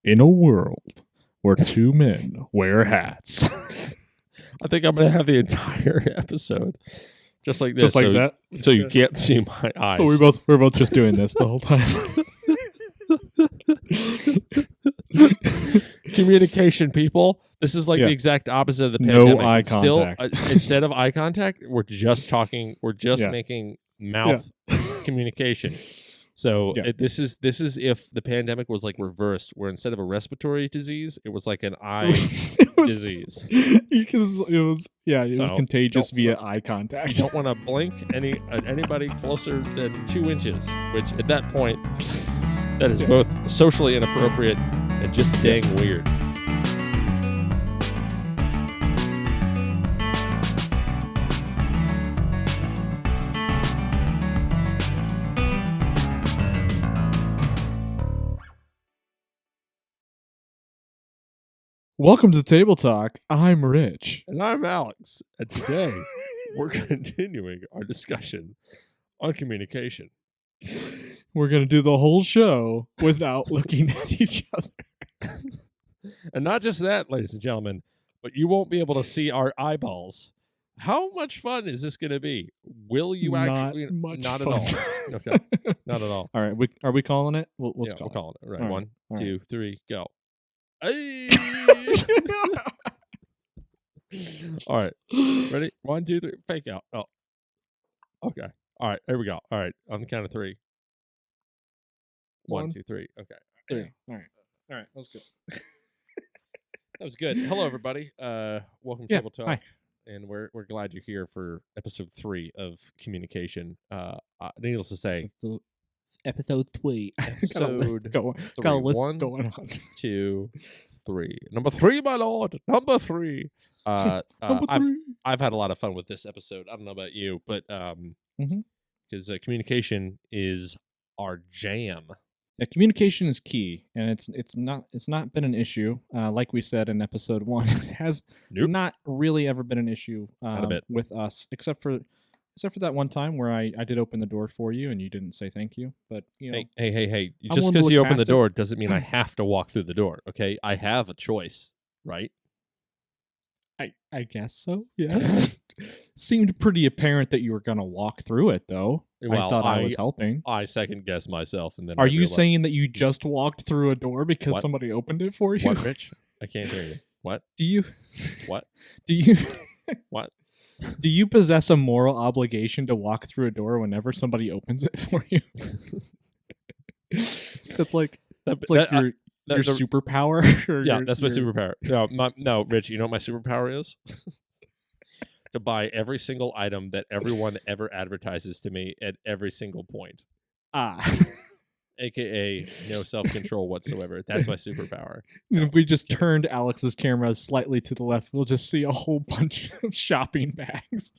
In a world where two men wear hats. I think I'm going to have the entire episode just like this. Just like that. So you can't see my eyes. So we're both just doing this the whole time. Communication, people. This is like the exact opposite of the pandemic. No eye contact. Still, instead of eye contact, we're just talking. We're just making mouth communication. So this is if the pandemic was like reversed, where instead of a respiratory disease, it was like an eye disease. Because it was contagious via eye contact. You don't want to blink anybody closer than 2 inches, which at that point, that is both socially inappropriate and just dang weird. Welcome to Table Talk. I'm Rich. And I'm Alex. And today, we're continuing our discussion on communication. We're going to do the whole show without looking at each other. And not just that, ladies and gentlemen, but you won't be able to see our eyeballs. How much fun is this going to be? Will you actually? Not fun. At all. Okay. Not at all. All right. Are we calling it? We're calling it. Right. All 1, 2, 3, go. Hey! All right. Ready? 1, 2, 3. Fake out. Oh. Okay. All right. There we go. All right. On the count of 3. 1, 2, 3. Okay. 3. All right. That was good. That was good. Hello, everybody. Welcome to Table Talk. Hi. And we're glad you're here for episode 3 of communication. Needless to say, episode 3. Episode going 1, going on. 2, 3. Number 3, my lord. Number 3. Number 3. I've had a lot of fun with this episode. I don't know about you, but because communication is our jam. Yeah, communication is key, and it's not been an issue. Like we said in episode 1, it has not really ever been an issue with us, except for that one time where I did open the door for you and you didn't say thank you. But you know, hey! Just because you open the door doesn't mean I have to walk through the door. Okay, I have a choice, right? I guess so. Yes. Seemed pretty apparent that you were gonna walk through it, though. Well, I thought I was helping. I second guessed myself, and then are you saying that you just walked through a door because somebody opened it for you? What, Rich? I can't hear you. What? Do you? What? Do you? What? Do you possess a moral obligation to walk through a door whenever somebody opens it for you? That's like your superpower. That's my superpower. No, Rich. You know what my superpower is? To buy every single item that everyone ever advertises to me at every single point. AKA no self-control whatsoever. That's my superpower. If we just turned Alex's camera slightly to the left, we'll just see a whole bunch of shopping bags.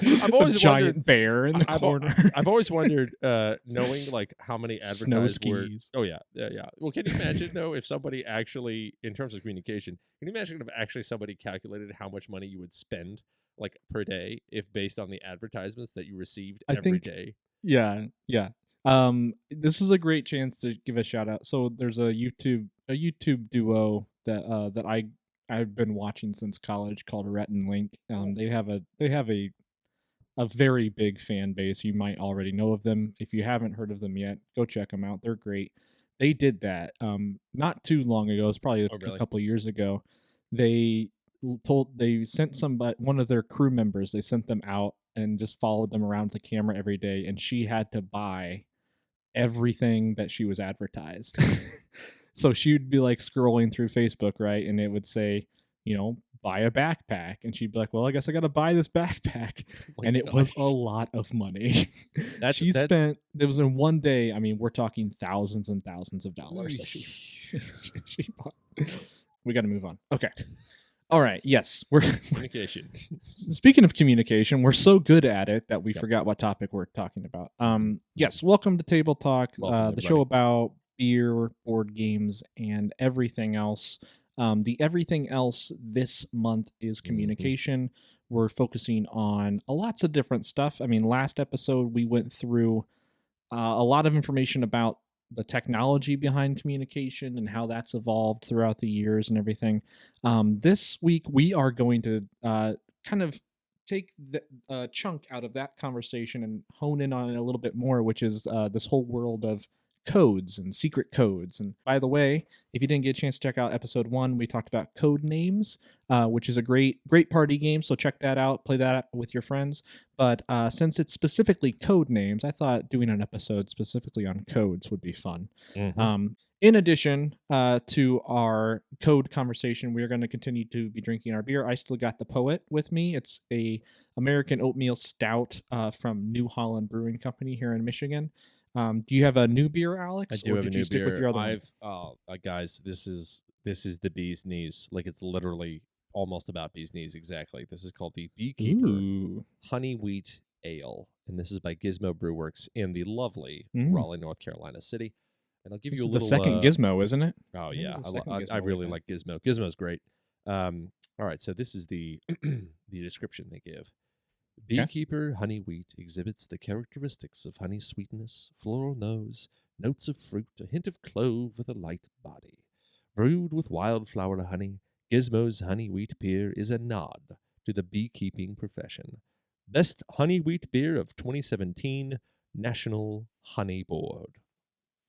I've always a giant bear in the corner. I've always wondered, knowing like how many advertised snow were. skis. Oh yeah. Well, can you imagine though if somebody actually, in terms of communication, can you imagine if actually somebody calculated how much money you would spend like per day if based on the advertisements that you received every day? Yeah. This is a great chance to give a shout out. So there's a YouTube duo that I've been watching since college called Rhett and Link. They have a very big fan base. You might already know of them. If you haven't heard of them yet, go check them out. They're great. They did that not too long ago. It's probably a couple of years ago. They sent one of their crew members. They sent them out and just followed them around the camera every day, and she had to buy everything that she was advertised. So she'd be like scrolling through Facebook, right, and it would say, buy a backpack, and she'd be like, well, I guess I gotta buy this backpack. And it was a lot of money. Spent, it was in one day, I mean, we're talking thousands and thousands of dollars that she bought. We gotta move on. Okay. All right. Yes, we're communication. Speaking of communication, we're so good at it that we forgot what topic we're talking about. Yes, welcome to Table Talk, the show about beer, board games, and everything else. The everything else this month is communication. We're focusing on lots of different stuff. I mean, last episode we went through a lot of information about the technology behind communication and how that's evolved throughout the years and everything. This week we are going to kind of take the chunk out of that conversation and hone in on it a little bit more, which is this whole world of codes and secret codes. And by the way, if you didn't get a chance to check out episode 1, we talked about code names, which is a great party game. So check that out, play that with your friends. But since it's specifically code names, I thought doing an episode specifically on codes would be fun. In addition to our code conversation, we are going to continue to be drinking our beer. I still got the Poet with me. It's a American oatmeal stout from New Holland Brewing Company here in Michigan. Do you have a new beer, Alex? I do have a new stick beer. With your other one? Guys, this is the bee's knees. Like, it's literally almost about bee's knees exactly. This is called the Beekeeper Honey Wheat Ale, and this is by Gizmo Brewworks in the lovely Raleigh, North Carolina city. And I'll give you a little. The second Gizmo, isn't it? Oh yeah, I really like Gizmo. Gizmo's great. All right, so this is the the description they give. Beekeeper honey wheat exhibits the characteristics of honey sweetness, floral nose, notes of fruit, a hint of clove with a light body. Brewed with wildflower honey, Gizmo's honey wheat beer is a nod to the beekeeping profession. Best honey wheat beer of 2017 National Honey Board.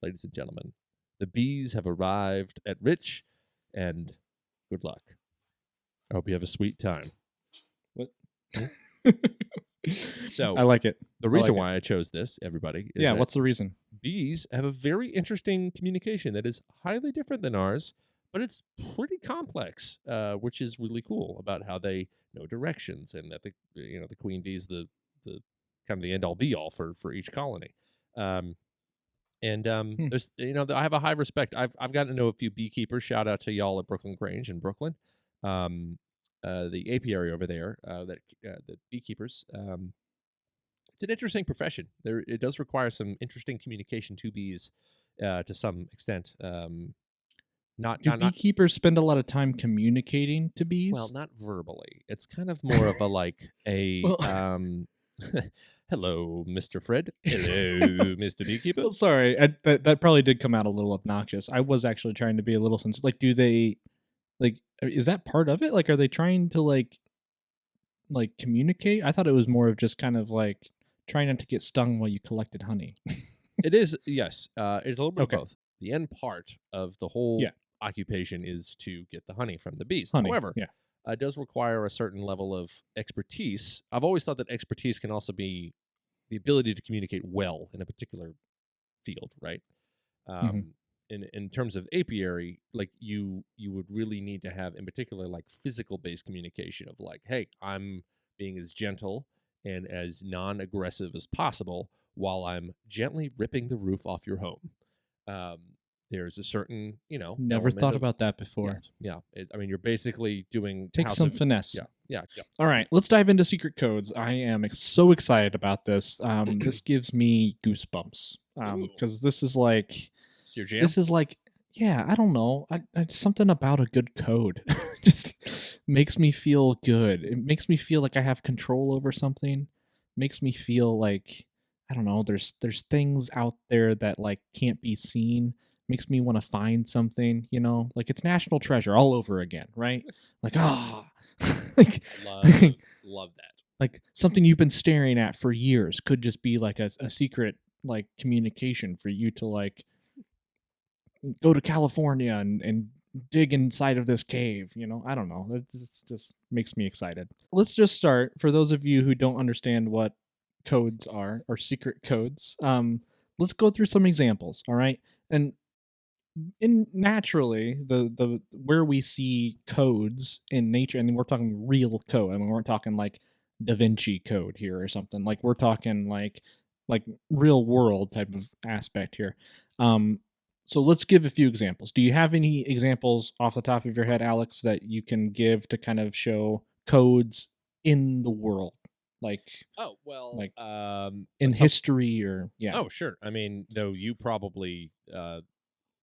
Ladies and gentlemen, the bees have arrived at Rich, and good luck. I hope you have a sweet time. What? So I like it. The reason why I chose this, everybody, is what's the reason? Bees have a very interesting communication that is highly different than ours, but it's pretty complex, which is really cool about how they know directions, and that the queen bee is the kind of the end all be all for each colony. There's I have a high respect. I've gotten to know a few beekeepers. Shout out to y'all at Brooklyn Grange in Brooklyn. The apiary over there, the beekeepers. It's an interesting profession. It does require some interesting communication to bees, to some extent. Do beekeepers spend a lot of time communicating to bees? Well, not verbally. It's kind of more of a like a hello, Mr. Fred. Hello, Mr. Beekeeper. Well, sorry, that probably did come out a little obnoxious. I was actually trying to be a little sensitive. Like, do they, like, is that part of it? Like, are they trying to like communicate? I thought it was more of just kind of like trying not to get stung while you collected honey. It is, yes. It's a little bit of both. The end part of the whole occupation is to get the honey from the bees. However, it does require a certain level of expertise. I've always thought that expertise can also be the ability to communicate well in a particular field, right? In terms of apiary, like you would really need to have, in particular, like physical based communication of like, hey, I'm being as gentle and as non-aggressive as possible while I'm gently ripping the roof off your home. There's a certain, never thought about that before. Yeah. I mean, you're basically doing some finesse. Yeah. All right, let's dive into secret codes. I am so excited about this. This gives me goosebumps because this is like, it's your jam? This is like, I don't know. Something about a good code just makes me feel good. It makes me feel like I have control over something. Makes me feel like, I don't know, there's things out there that like can't be seen. Makes me want to find something, like it's national treasure all over again, right? Like, like, love that. Like something you've been staring at for years could just be like a secret like communication for you to like go to California and dig inside of this cave. I don't know. It just makes me excited. Let's just start. For those of you who don't understand what codes are, or secret codes, let's go through some examples. All right. And naturally, the where we see codes in nature, and we're talking real code. I mean, we're talking like Da Vinci Code here or something. Like we're talking like real world type of aspect here. So let's give a few examples. Do you have any examples off the top of your head, Alex, that you can give to kind of show codes in the world? Like, in history or Oh, sure. I mean, though you probably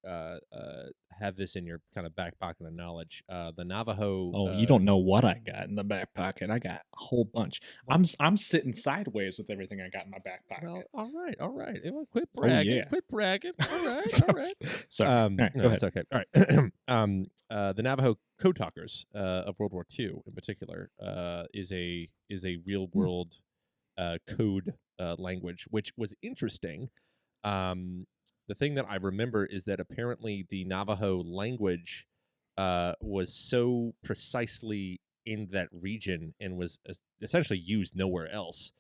have this in your kind of back pocket of knowledge. The Navajo. Oh, you don't know what I got in the back pocket. I got a whole bunch. I'm sitting sideways with everything I got in my back Well, pocket. all right, all right. Quit Oh bragging, yeah. quit bragging. All right, all right. Sorry. All right, go No, ahead. it's okay. All right. The Navajo code talkers of World War II, in particular, is a real world code language, which was interesting. The thing that I remember is that apparently the Navajo language was so precisely in that region and was essentially used nowhere else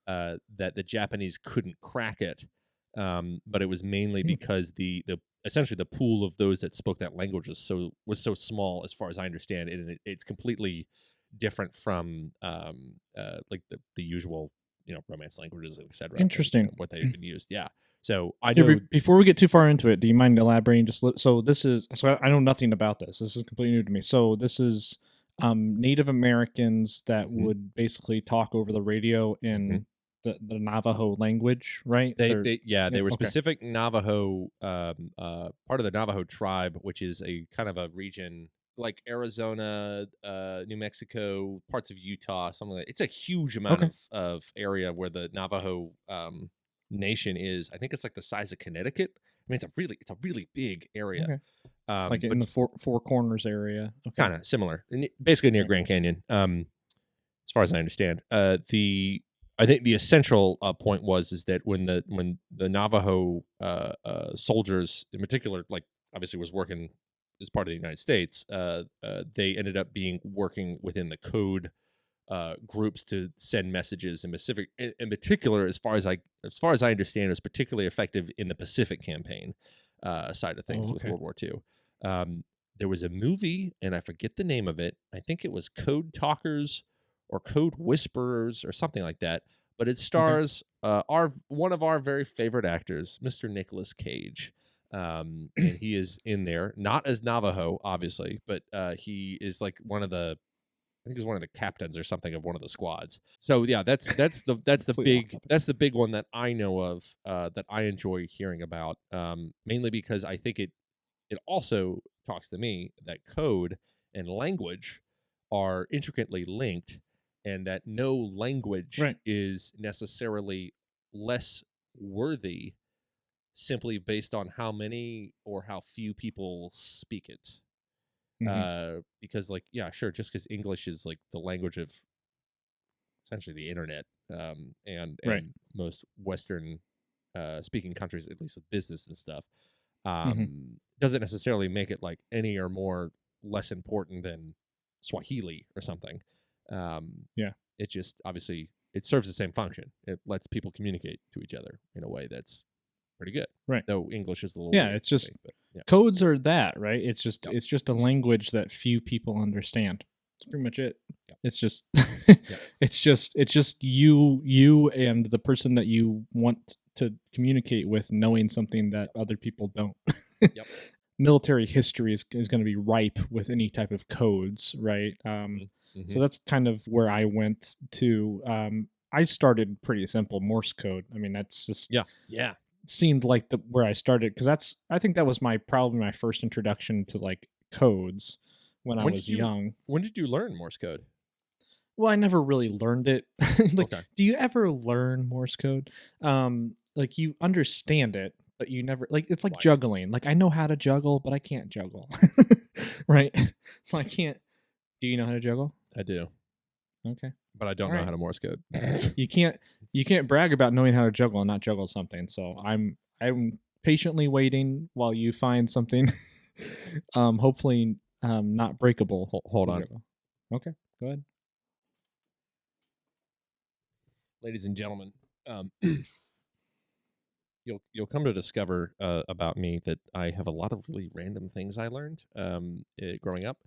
that the Japanese couldn't crack it. But it was mainly Hmm. because the essentially the pool of those that spoke that language was so small, as far as I understand it, and it's completely different from like the usual Romance languages, etc. Interesting. And what they've been used. Yeah. So I Here, know. before we get too far into it, do you mind elaborating? So this is I know nothing about this. This is completely new to me. So this is Native Americans that Mhm. would basically talk over the radio in the Navajo language, right? They Yeah, they were okay. specific Navajo part of the Navajo tribe, which is a kind of a region like Arizona, New Mexico, parts of Utah, something like that. It's a huge amount Okay. of area where the Navajo nation is. I think it's like the size of Connecticut. I mean, it's a really big area. Okay. Like in But the four corners area. Okay. kind of similar, basically near Right. Grand Canyon. As far as I understand, I think the essential point is that when the Navajo soldiers, in particular, like obviously was working as part of the United States, they ended up working within the code groups to send messages. In particular, as far as I understand, it was particularly effective in the Pacific campaign side of things Oh, with okay. World War II. There was a movie, and I forget the name of it. I think it was Code Talkers or Code Whisperers or something like that. But it Okay. stars one of our very favorite actors, Mr. Nicolas Cage. And he is in there, not as Navajo, obviously, but he is like I think he's one of the captains or something of one of the squads. So yeah, that's Completely off topic. the big one that I know of that I enjoy hearing about. Mainly because I think it also talks to me that code and language are intricately linked, and that no language Right. is necessarily less worthy simply based on how many or how few people speak it. Hmm. Because like yeah, sure, just because English is like the language of essentially the internet, Right. and most Western speaking countries, at least with business and stuff, Hmm. doesn't necessarily make it like any or more less important than Swahili or something. Yeah. It just obviously it serves the same function. It lets people communicate to each other in a way that's pretty good. Right. Though English is a little Yeah. weird It's to just me, but yeah. codes are that, right? It's just Yep. it's just a language that few people understand. That's pretty much it. Yep. It's just Yep. it's just you and the person that you want to communicate with knowing something that other people don't. Yep. Military history is going to be ripe with any type of codes, right? Mm-hmm. So that's kind of where I went to. I started pretty simple Morse code. I mean, that's just Yeah. seemed like the where I started because I think that was my first introduction to like codes when I was young. When did you learn Morse code? Well, I never really learned it. Like, Okay. do you ever learn Morse code? Like you understand it, but you never like it's like Right. juggling. Like I know how to juggle, but I can't juggle. Right? So I can't. Do you know how to juggle? I do, Okay. but I don't All know right. how to Morse code. You can't brag about knowing how to juggle and not juggle something. So I'm patiently waiting while you find something hopefully not breakable Hold to on. juggle. Okay. Go ahead. Ladies and gentlemen, you'll come to discover about me that I have a lot of really random things I learned growing up.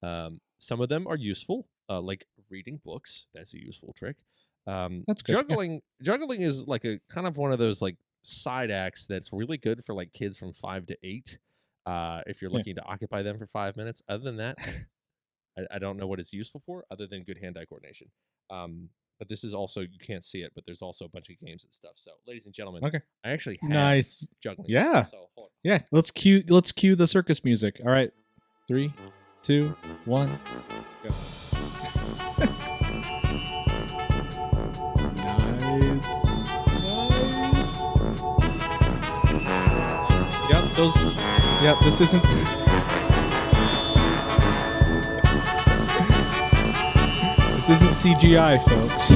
Some of them are useful, like reading books. That's a useful trick. That's good. Yeah. Juggling is like a kind of one of those like side acts that's really good for like kids from 5 to 8. If you're Yeah. looking to occupy them for 5 minutes. Other than that, I don't know what it's useful for, other than good hand-eye coordination. but this is also, you can't see it, but there's also a bunch of games and stuff. So, ladies and gentlemen, Okay. I actually have Nice. juggling. Yeah. So hold on. Yeah. Let's cue the circus music. All right. 3, 2, 1. Go. Nice. Yep. Those. Yep. This isn't. This isn't CGI, folks.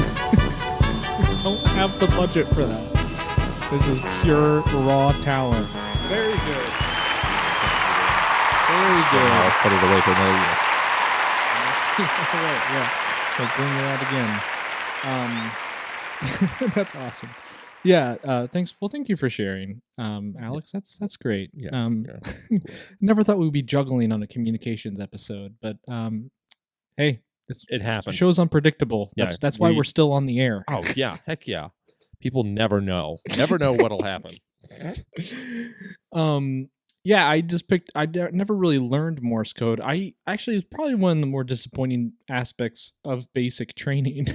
Don't have the budget for that. This is pure raw talent. Very good. Very good. I'll put it away for another year. Right, yeah. Like bring it out again. That's awesome. Yeah. Thanks. Well, thank you for sharing, Alex. That's great. Yeah. Never thought we'd be juggling on a communications episode, but hey, it happens. The show's unpredictable. That's why we're still on the air. Oh yeah, heck yeah. People never know. Never know what'll happen. Yeah, I never really learned Morse code. It's probably one of the more disappointing aspects of basic training.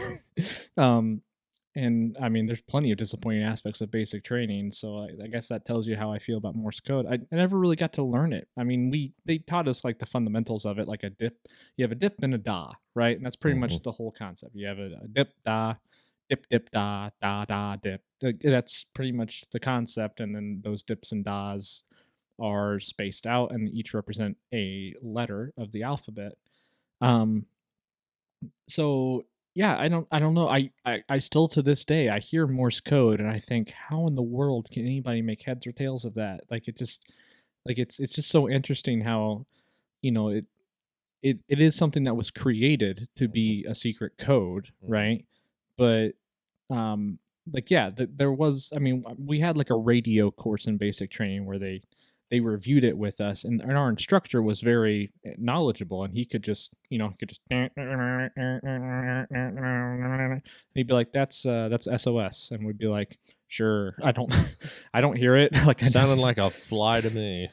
And I mean, there's plenty of disappointing aspects of basic training. So I guess that tells you how I feel about Morse code. I never really got to learn it. I mean, they taught us like the fundamentals of it, like a dip. You have a dip and a da, right? And that's pretty much the whole concept. You have a dip, da, dip, dip, da, da, da, dip. That's pretty much the concept. And then those dips and das are spaced out and each represent a letter of the alphabet. So yeah, I don't know. I still to this day I hear Morse code and I think, how in the world can anybody make heads or tails of that? Like it's just so interesting how, it is something that was created to be a secret code, right? But there was, I mean, we had like a radio course in basic training where they reviewed it with us, and our instructor was very knowledgeable, and he could just he'd be like, that's SOS, and we'd be like, sure. I don't hear it. Like sounding like a fly to me.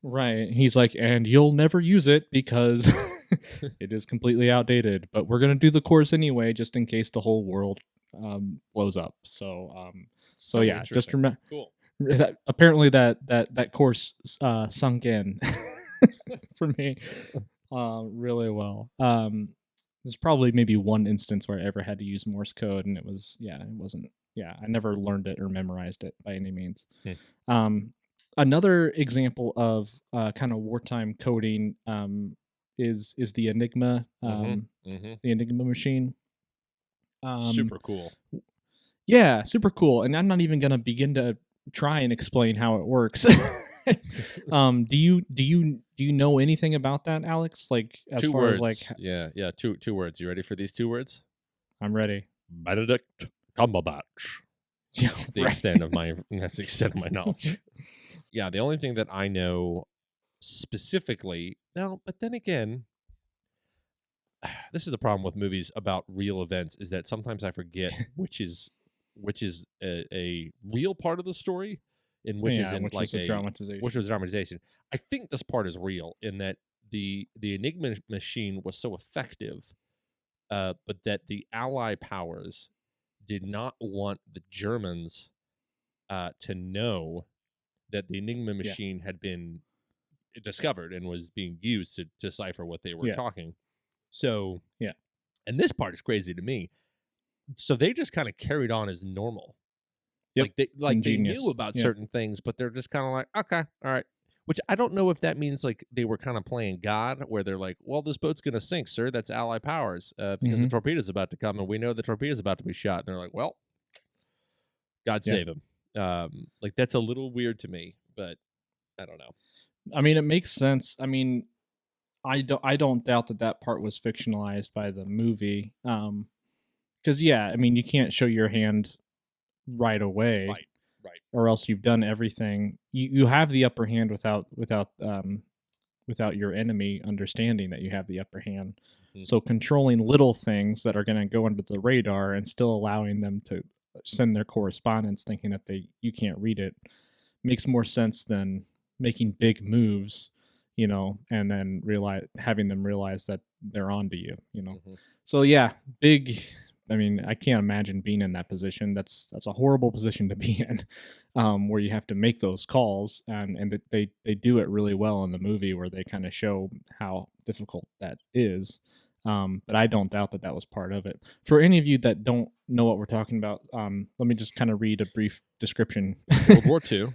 Right. He's like, and you'll never use it because it is completely outdated, but we're going to do the course anyway, just in case the whole world blows up. So yeah, just remember. Cool. Apparently that course sunk in for me really well. There's probably maybe one instance where I ever had to use Morse code, and it wasn't. Yeah, I never learned it or memorized it by any means. Another example of kind of wartime coding is the Enigma, the Enigma machine. Super cool. Yeah, super cool. And I'm not even going to begin to try and explain how it works. Do you know anything about that, Alex? Like as two far words. As like two words. You ready for these 2 words? I'm ready. Benedict Cumberbatch. Yeah, that's the extent of my knowledge. Yeah, the only thing that I know specifically, now, but then again, this is the problem with movies about real events, is that sometimes I forget which is a real part of the story and which is a dramatization. Which was dramatization. I think this part is real in that the Enigma machine was so effective, but that the Ally powers did not want the Germans to know that the Enigma machine had been discovered and was being used to decipher what they were talking. So, and this part is crazy to me. So they just kind of carried on as normal. Yep. They knew about certain things, but they're just kind of like, okay, all right. Which I don't know if that means like they were kind of playing God, where they're like, well, this boat's going to sink, sir. That's Ally powers because the torpedo's about to come, and we know the torpedo's about to be shot. And they're like, well, God save him. Like that's a little weird to me, but I don't know. I mean, it makes sense. I mean, I don't doubt that part was fictionalized by the movie. Because I mean, you can't show your hand right away, right, or else you've done everything. You have the upper hand without your enemy understanding that you have the upper hand. So controlling little things that are going to go under the radar and still allowing them to send their correspondence, thinking that you can't read it, makes more sense than making big moves, and then having them realize that they're onto you, So yeah, big I mean, I can't imagine being in that position. That's a horrible position to be in, where you have to make those calls, and they do it really well in the movie where they kind of show how difficult that is. But I don't doubt that was part of it. For any of you that don't know what we're talking about, let me just kind of read a brief description. World War II.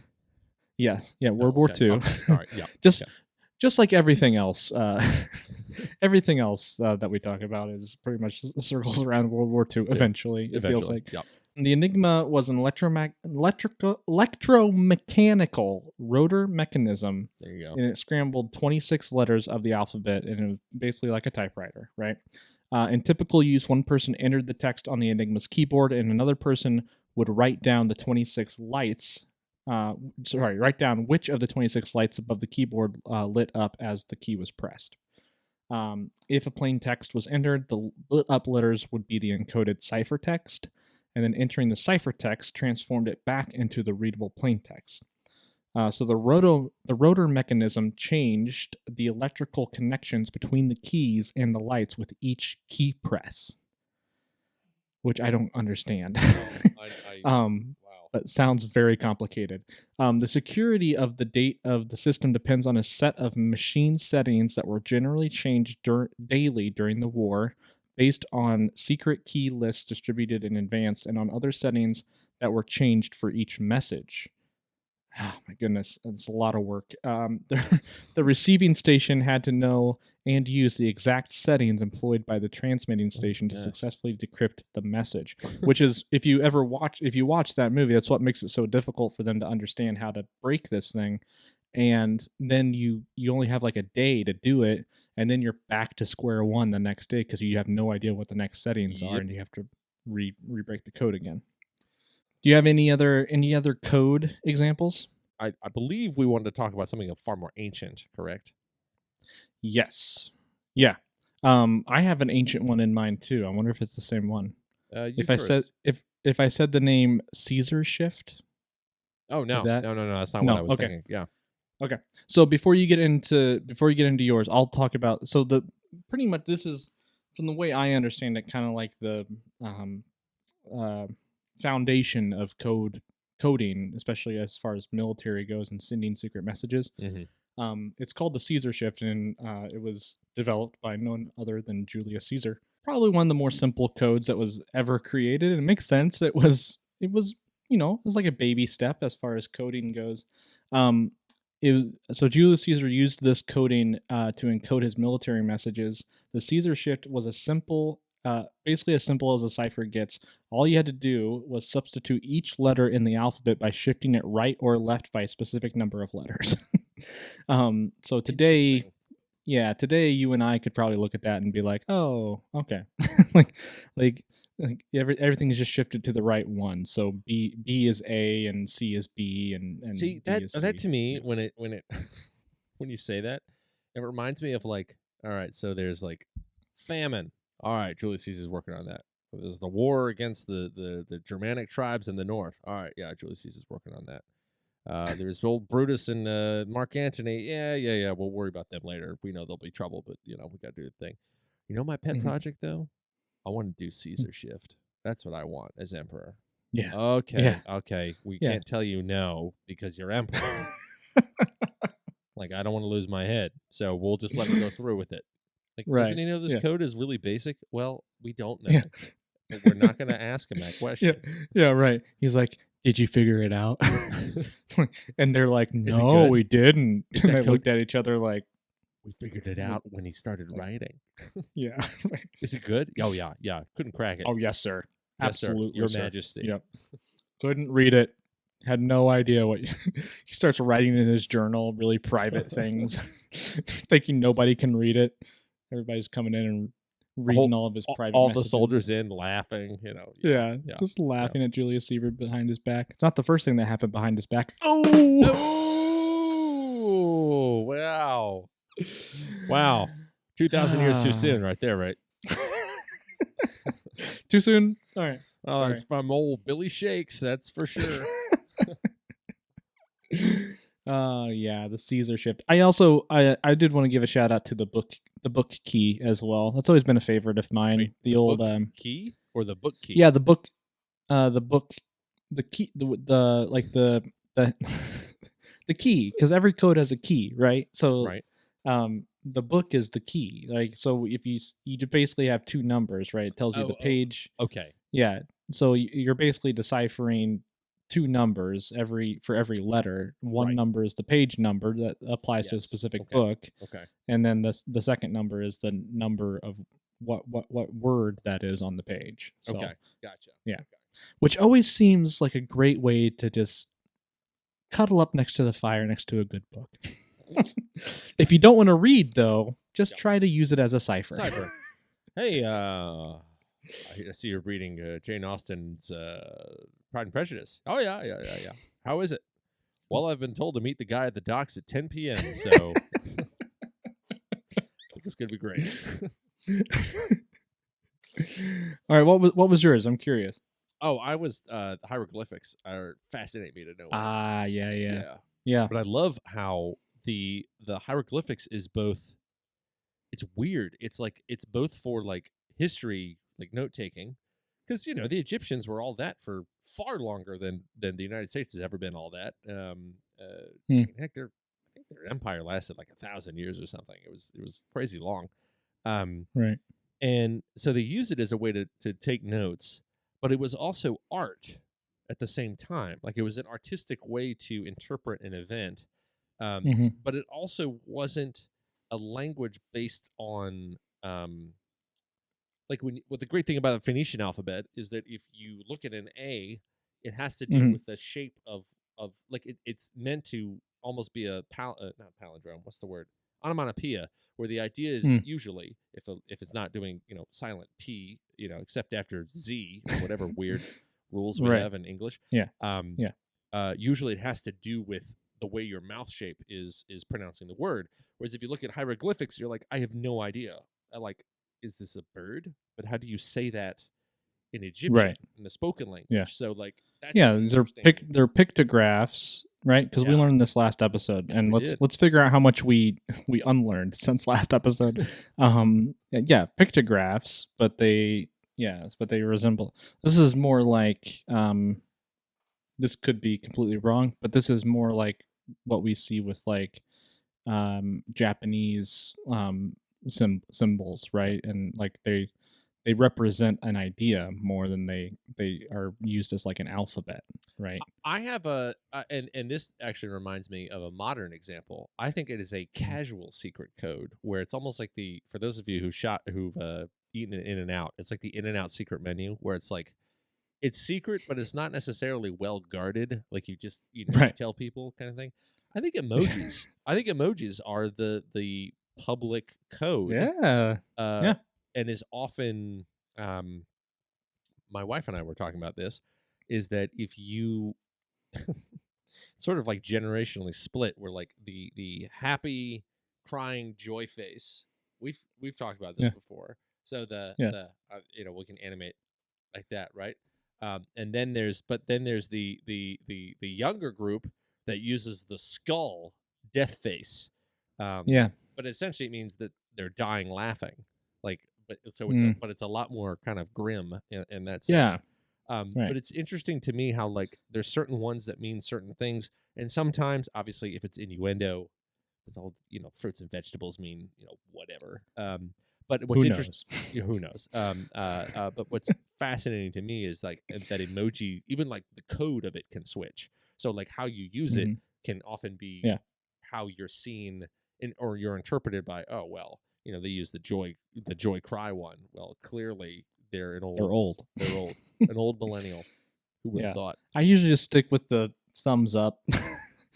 Yes, yeah, World War II. Okay. All right, yeah. Just like everything else, everything else that we talk about is pretty much circles around World War II. Eventually, it feels like. Yep. The Enigma was an electromechanical rotor mechanism. There you go. And it scrambled 26 letters of the alphabet, and it was basically like a typewriter, right? In typical use, one person entered the text on the Enigma's keyboard, and another person would write down the 26 lights. Write down which of the 26 lights above the keyboard lit up as the key was pressed. If a plain text was entered, the lit up letters would be the encoded ciphertext, and then entering the ciphertext transformed it back into the readable plaintext. So the rotor mechanism changed the electrical connections between the keys and the lights with each key press, which I don't understand. But sounds very complicated. The security of the date of the system depends on a set of machine settings that were generally changed daily during the war, based on secret key lists distributed in advance, and on other settings that were changed for each message. Oh my goodness, it's a lot of work. The receiving station had to know and use the exact settings employed by the transmitting station to successfully decrypt the message. Which is, if you watch that movie, that's what makes it so difficult for them to understand how to break this thing. And then you only have like a day to do it, and then you're back to square one the next day because you have no idea what the next settings are, and you have to re-break the code again. Do you have any other code examples? I believe we wanted to talk about something far more ancient, correct? Yes. Yeah. I have an ancient one in mind too. I wonder if it's the same one. If I said the name Caesar shift. Oh no. No, that's not what I was thinking. Yeah. Okay. So before you get into yours, I'll talk about pretty much this is, from the way I understand it, kind of like the foundation of coding, especially as far as military goes and sending secret messages. Mm-hmm. It's called the Caesar shift, and it was developed by none other than Julius Caesar. Probably one of the more simple codes that was ever created, and it makes sense. It was like a baby step as far as coding goes. So Julius Caesar used this coding to encode his military messages. The Caesar shift was basically as simple as a cipher gets. All you had to do was substitute each letter in the alphabet by shifting it right or left by a specific number of letters. So today you and I could probably look at that and be like, oh, okay. like everything is just shifted to the right one. So B is A and C is B and see D is C. that to me, when you say that, it reminds me of like, all right, so there's like famine. All right, Julius Caesar's working on that. There's the war against the Germanic tribes in the north. All right, yeah, Julius Caesar's working on that. There's old Brutus and Mark Antony. Yeah. We'll worry about them later. We know there'll be trouble, but we got to do the thing. You know my pet project though? I want to do Caesar shift. That's what I want as emperor. Yeah. Okay. Yeah. Okay. We can't tell you no because you're emperor. Like I don't want to lose my head, so we'll just let me go through with it. Like, doesn't he know this code is really basic? Well, we don't know. But we're not going to ask him that question. Yeah, right. He's like, did you figure it out? And they're like, no, we didn't. And they looked at each other like, we figured it out when he started writing. Yeah. Is it good? Oh, yeah. Couldn't crack it. Oh, yes, sir. Absolutely, Your Majesty. Yep. Couldn't read it. Had no idea what he starts writing in his journal, really private things, thinking nobody can read it. Everybody's coming in and reading all of his private all messages. The soldiers in laughing, Yeah, just laughing at Julius Caesar behind his back. It's not the first thing that happened behind his back. Oh, wow. 2,000 years too soon right there, right? Too soon? All right. Oh, it's from old Billy Shakes, that's for sure. Yeah, the Caesar shift. I did want to give a shout out to the book key as well. That's always been a favorite of mine. Wait, the old key? or the book key? Yeah, the book, the key, the like the the key, because every code has a key, right? So, Right. the book is the key. Like, so if you basically have two numbers, right? It tells you the page. Okay. Yeah. So you're basically deciphering two numbers for every letter. One Right. number is the page number that applies to a Yes. specific Okay. book, Okay. and then the second number is the number of what word that is on the page. So, Okay. Gotcha. yeah. Okay. Which always seems like a great way to just cuddle up next to the fire next to a good book. If you don't want to read, though, just try to use it as a cipher. Hey, I see you're reading Jane Austen's Pride and Prejudice. Oh, yeah. How is it? Well, I've been told to meet the guy at the docks at 10 p.m., so I think it's going to be great. All right, what was yours? I'm curious. Oh, I was the hieroglyphics are fascinate me to know. Yeah. But I love how the hieroglyphics is both. It's weird. It's like it's both for like history, like note taking, because the Egyptians were all that for far longer than the United States has ever been all that. Heck, I think their empire lasted like 1,000 years or something. It was crazy long. Right. And so they use it as a way to take notes, but it was also art at the same time. Like it was an artistic way to interpret an event, but it also wasn't a language based on like what the great thing about the Phoenician alphabet is that if you look at an A, it has to do with the shape of like it's meant to almost be a not palindrome. What's the word? Onomatopoeia, where the idea is usually if it's not doing silent P, except after Z or whatever weird rules we have in English. Usually it has to do with the way your mouth shape is pronouncing the word. Whereas if you look at hieroglyphics, you're like, I have no idea. Is this a bird? But how do you say that in Egyptian, in the spoken language? Yeah. So like that's they're pictographs, right? Because we learned this last episode, and let's figure out how much we unlearned since last episode. Pictographs, but they resemble. This is more like this could be completely wrong, but this is more like what we see with like Japanese symbols, right? And like they represent an idea more than they are used as like an alphabet, right? I have and this actually reminds me of a modern example. I think it is a casual secret code where it's almost like for those of you who've eaten an In-N-Out, it's like the In-N-Out secret menu where it's like it's secret, but it's not necessarily well guarded. Like you just tell people kind of thing. I think emojis are the public code. Yeah. And is often my wife and I were talking about this, is that if you sort of like generationally split, where like the happy crying joy face, we've talked about this before. So we can animate like that, right? And then there's the younger group that uses the skull death face. But essentially it means that they're dying laughing. Like, but it's a lot more kind of grim in that sense. But it's interesting to me how like there's certain ones that mean certain things, and sometimes obviously if it's innuendo, because all fruits and vegetables mean whatever. But what's interesting, who knows? But what's fascinating to me is like that emoji, even like the code of it can switch. So like how you use it can often be how you're seen or you're interpreted by. Oh well, they use the joy cry one. Well, clearly they're an old an old millennial. Who would have thought? I usually just stick with the thumbs up.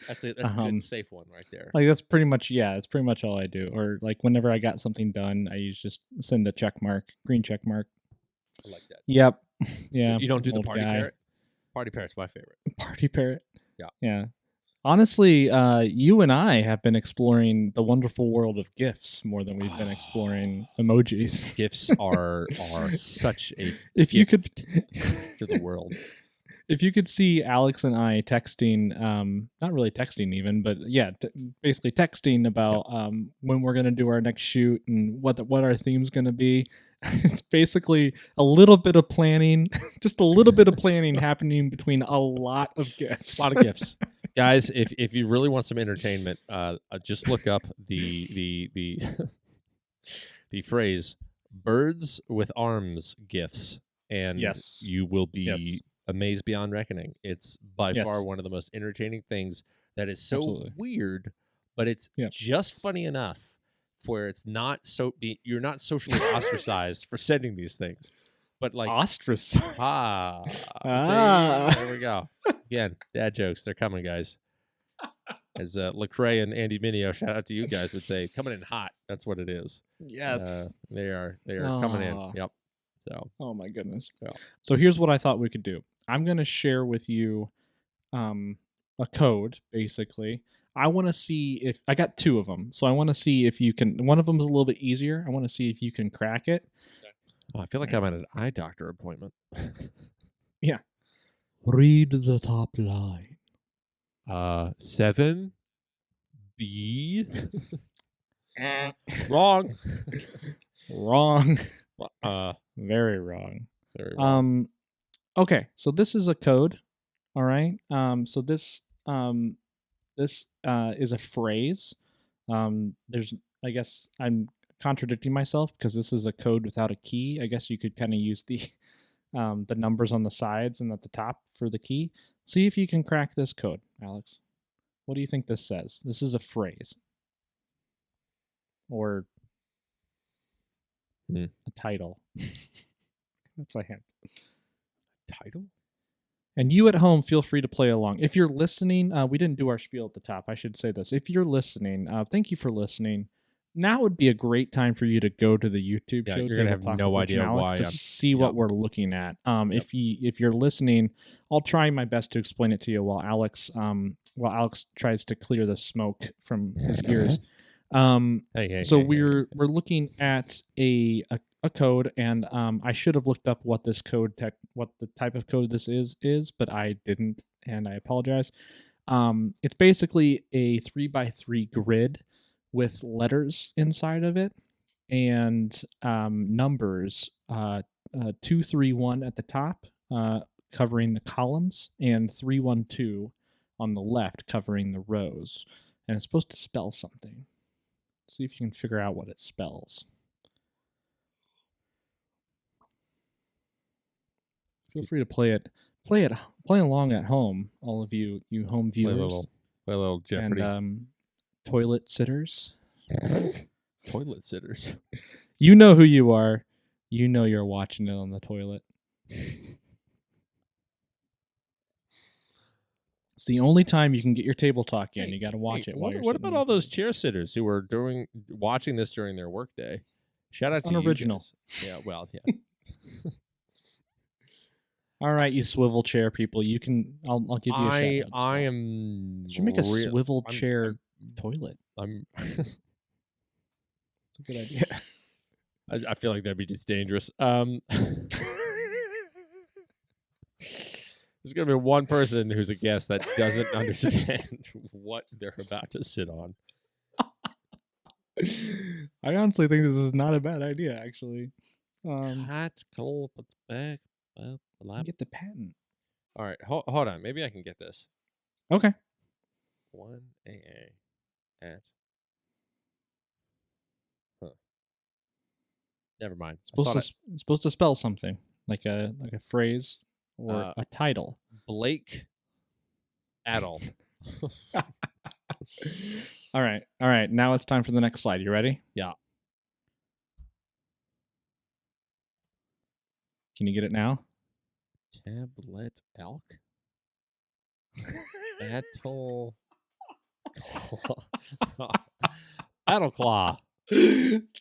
That's a good safe one right there. Like that's pretty much all I do. Or like whenever I got something done, I usually just send a check mark, green check mark. I like that. Yep. You don't do the party parrot? Party parrot's my favorite. Party parrot. Yeah. Honestly, you and I have been exploring the wonderful world of GIFs more than we've been exploring emojis. GIFs are such a if you could to the world. If you could see Alex and I texting, not really texting even, but basically texting about when we're going to do our next shoot and what our theme's going to be. It's basically a little bit of planning, just a little bit of planning happening between a lot of gifts. A lot of gifts. Guys, if you really want some entertainment, just look up the the phrase "birds with arms" gifts, and Yes. you will be amazed beyond reckoning. It's by far Yes. one of the most entertaining things that is so Absolutely. weird, but it's just funny enough where it's not you're not socially ostracized for sending these things. But like ostracized. See, there we go. Again, dad jokes, they're coming, guys. As Lecrae and Andy Mineo, shout out to you guys, would say, coming in hot. That's what it is. Yes. They are coming in. Yep. So. Oh my goodness. Yeah. So here's what I thought we could do. I'm gonna share with you a code, basically. I want to see if I got 2 of them. So I want to see if you can. One of them is a little bit easier. I want to see if you can crack it. Oh, I feel like I'm at an eye doctor appointment. Yeah. Read the top line. 7 B. Wrong. Wrong. Very wrong. Very wrong. Okay, so this is a code. All right. So this is a phrase. There's, I guess I'm contradicting myself because this is a code without a key. I guess you could kind of use the numbers on the sides and at the top for the key. See if you can crack this code, Alex. What do you think this says? This is a phrase. Or a title. That's a hint. Title? And you at home, feel free to play along. If you're listening, we didn't do our spiel at the top. I should say this. If you're listening, thank you for listening. Now would be a great time for you to go to the YouTube show. You're gonna have no idea why to see what we're looking at. If you're listening, I'll try my best to explain it to you while Alex tries to clear the smoke from his ears. So we're looking at a code, and I should have looked up what this code what the type of code this is, but I didn't, and I apologize. It's basically a 3x3 grid with letters inside of it and numbers 231 at the top, covering the columns, and 312 on the left, covering the rows. And it's supposed to spell something. See if you can figure out what it spells. Feel free to play along at home, all of you home viewers. Play a little Jeopardy. And toilet sitters. Toilet sitters. You know who you are. You know you're watching it on the toilet. It's the only time you can get your table talk in. You got to watch it while you're. What about all those chair sitters who are watching this during their workday? Shout out to unoriginal. You guys. Yeah, well, yeah. All right, you swivel chair people. You can. I'll give you a shout out. I am. Should make a swivel chair toilet. It's a good idea. I feel like that'd be just dangerous. There's going to be one person who's a guest that doesn't understand what they're about to sit on. I honestly think this is not a bad idea, actually. Get the patent. All right, hold on. Maybe I can get this. Okay. 1AA at. Huh. Never mind. It's supposed to spell something like a phrase. Or a title. Blake Adel. All right. Now it's time for the next slide. You ready? Yeah. Can you get it now? Tablet elk. Battle. Battle claw.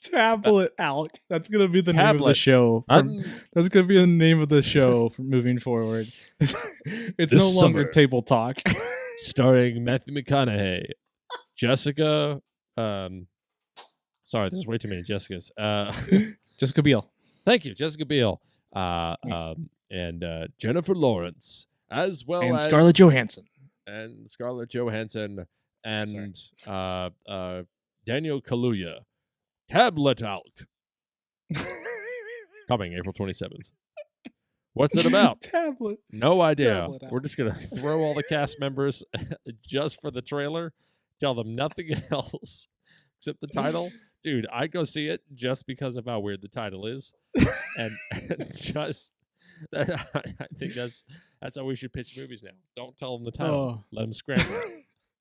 Tablet Alc. That's gonna be the name of the show. That's gonna be the name of the show from moving forward. It's no longer Table Talk. Starring Matthew McConaughey, Jessica. Sorry, there's way too many Jessicas. Jessica Biel. Thank you, Jessica Biel. And Jennifer Lawrence, as well as Scarlett Johansson. And Daniel Kaluuya. Tablet Alc. Coming April 27th. What's it about? Tablet. No idea. Tablet We're just going to throw all the cast members just for the trailer, tell them nothing else except the title. Dude, I'd go see it just because of how weird the title is. And just, I think that's how we should pitch movies now. Don't tell them the title. Let them scramble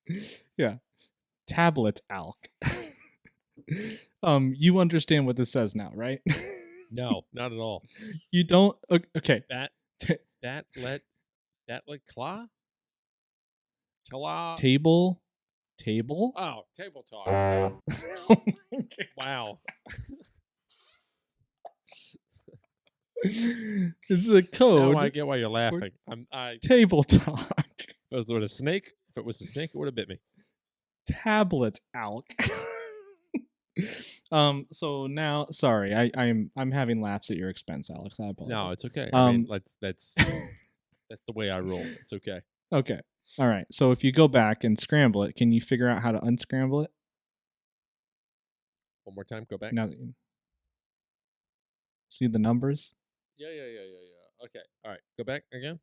it. Yeah. Tablet Alk. You understand what this says now, right? No, not at all. You don't? Okay. That let claw? Table? Oh, table talk. Wow. This is a code. Now I get why you're laughing. Table talk. If it was a snake, it would have bit me. Tablet Alk. So now, sorry, I'm having laughs at your expense, Alex. I apologize. No, it's okay. I mean, that's the way I roll. It's okay. Okay. All right. So if you go back and scramble it, can you figure out how to unscramble it? One more time. Go back. Now that you see the numbers. Yeah. Okay. All right. Go back again.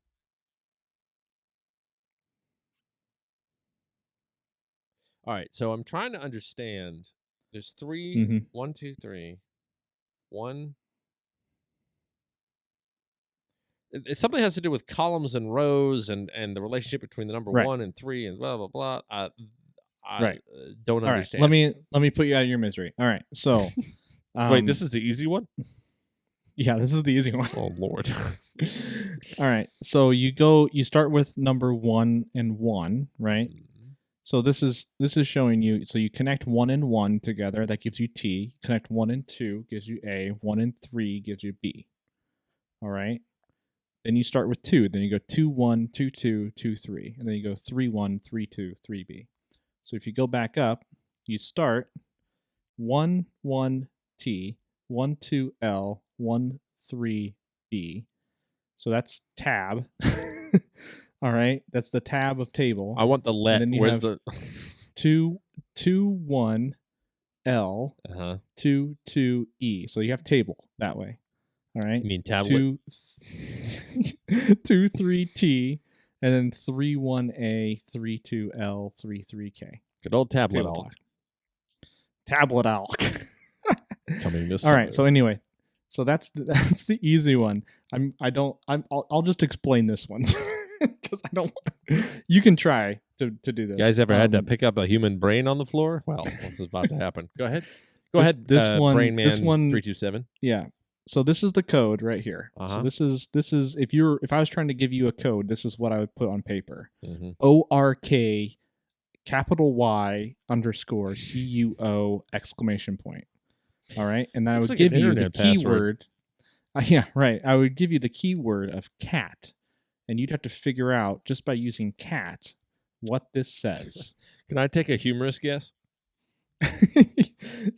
All right. So I'm trying to understand. There's 3. Mm-hmm. 1, 2, 3. 1. Something has to do with columns and rows and the relationship between the number 1 and 3 and blah blah blah. I don't understand. Right. Let me put you out of your misery. All right. So wait, this is the easy one? Yeah, this is the easy one. Oh Lord. All right. So you start with number 1 and 1, right? Mm-hmm. So this is showing you, so you connect 1 and 1 together, that gives you T. Connect 1 and 2 gives you A. 1 and 3 gives you B. All right. Then you start with 2. Then you go 2 1 2 2 2 3, and then you go 3 1 3 2 3 B. So if you go back up, you start 1 1 T 1 2 L 1 3 B. So that's tab. All right, that's the tab of table. I want the let. And then where's the 2 1 L 2 2 E. So you have table that way. All right. You mean tablet? 2 3 T, and then 3 1 A 3 2 L 3 3 K. Good old tablet Alk. Tablet Alk. Coming this. All right. So anyway, so that's the easy one. I'll just explain this one because I don't. You can try to do this. You guys ever had to pick up a human brain on the floor? Well, what's about to happen? Go ahead. This one. Brain Man this one. 327. Yeah. So this is the code right here. So this is if I was trying to give you a code, this is what I would put on paper. Mm-hmm. ORK capital Y underscore CUO exclamation point. All right, and I would give you the keyword. Yeah, right. I would give you the keyword of cat, and you'd have to figure out just by using cat what this says. Can I take a humorous guess?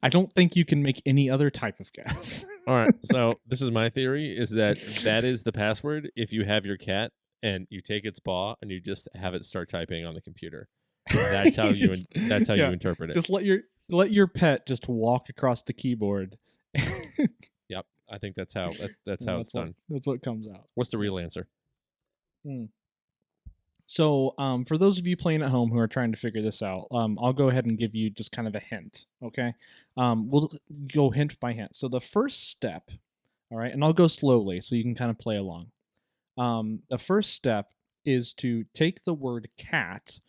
I don't think you can make any other type of guess. All right. So this is my theory: is that is the password if you have your cat and you take its paw and you just have it start typing on the computer. That's how you interpret it. Just let your pet just walk across the keyboard. Yep, I think that's how it's done. That's what comes out. What's the real answer? So, for those of you playing at home who are trying to figure this out, I'll go ahead and give you just kind of a hint, okay? We'll go hint by hint. So the first step, all right, and I'll go slowly so you can kind of play along. The first step is to take the word cat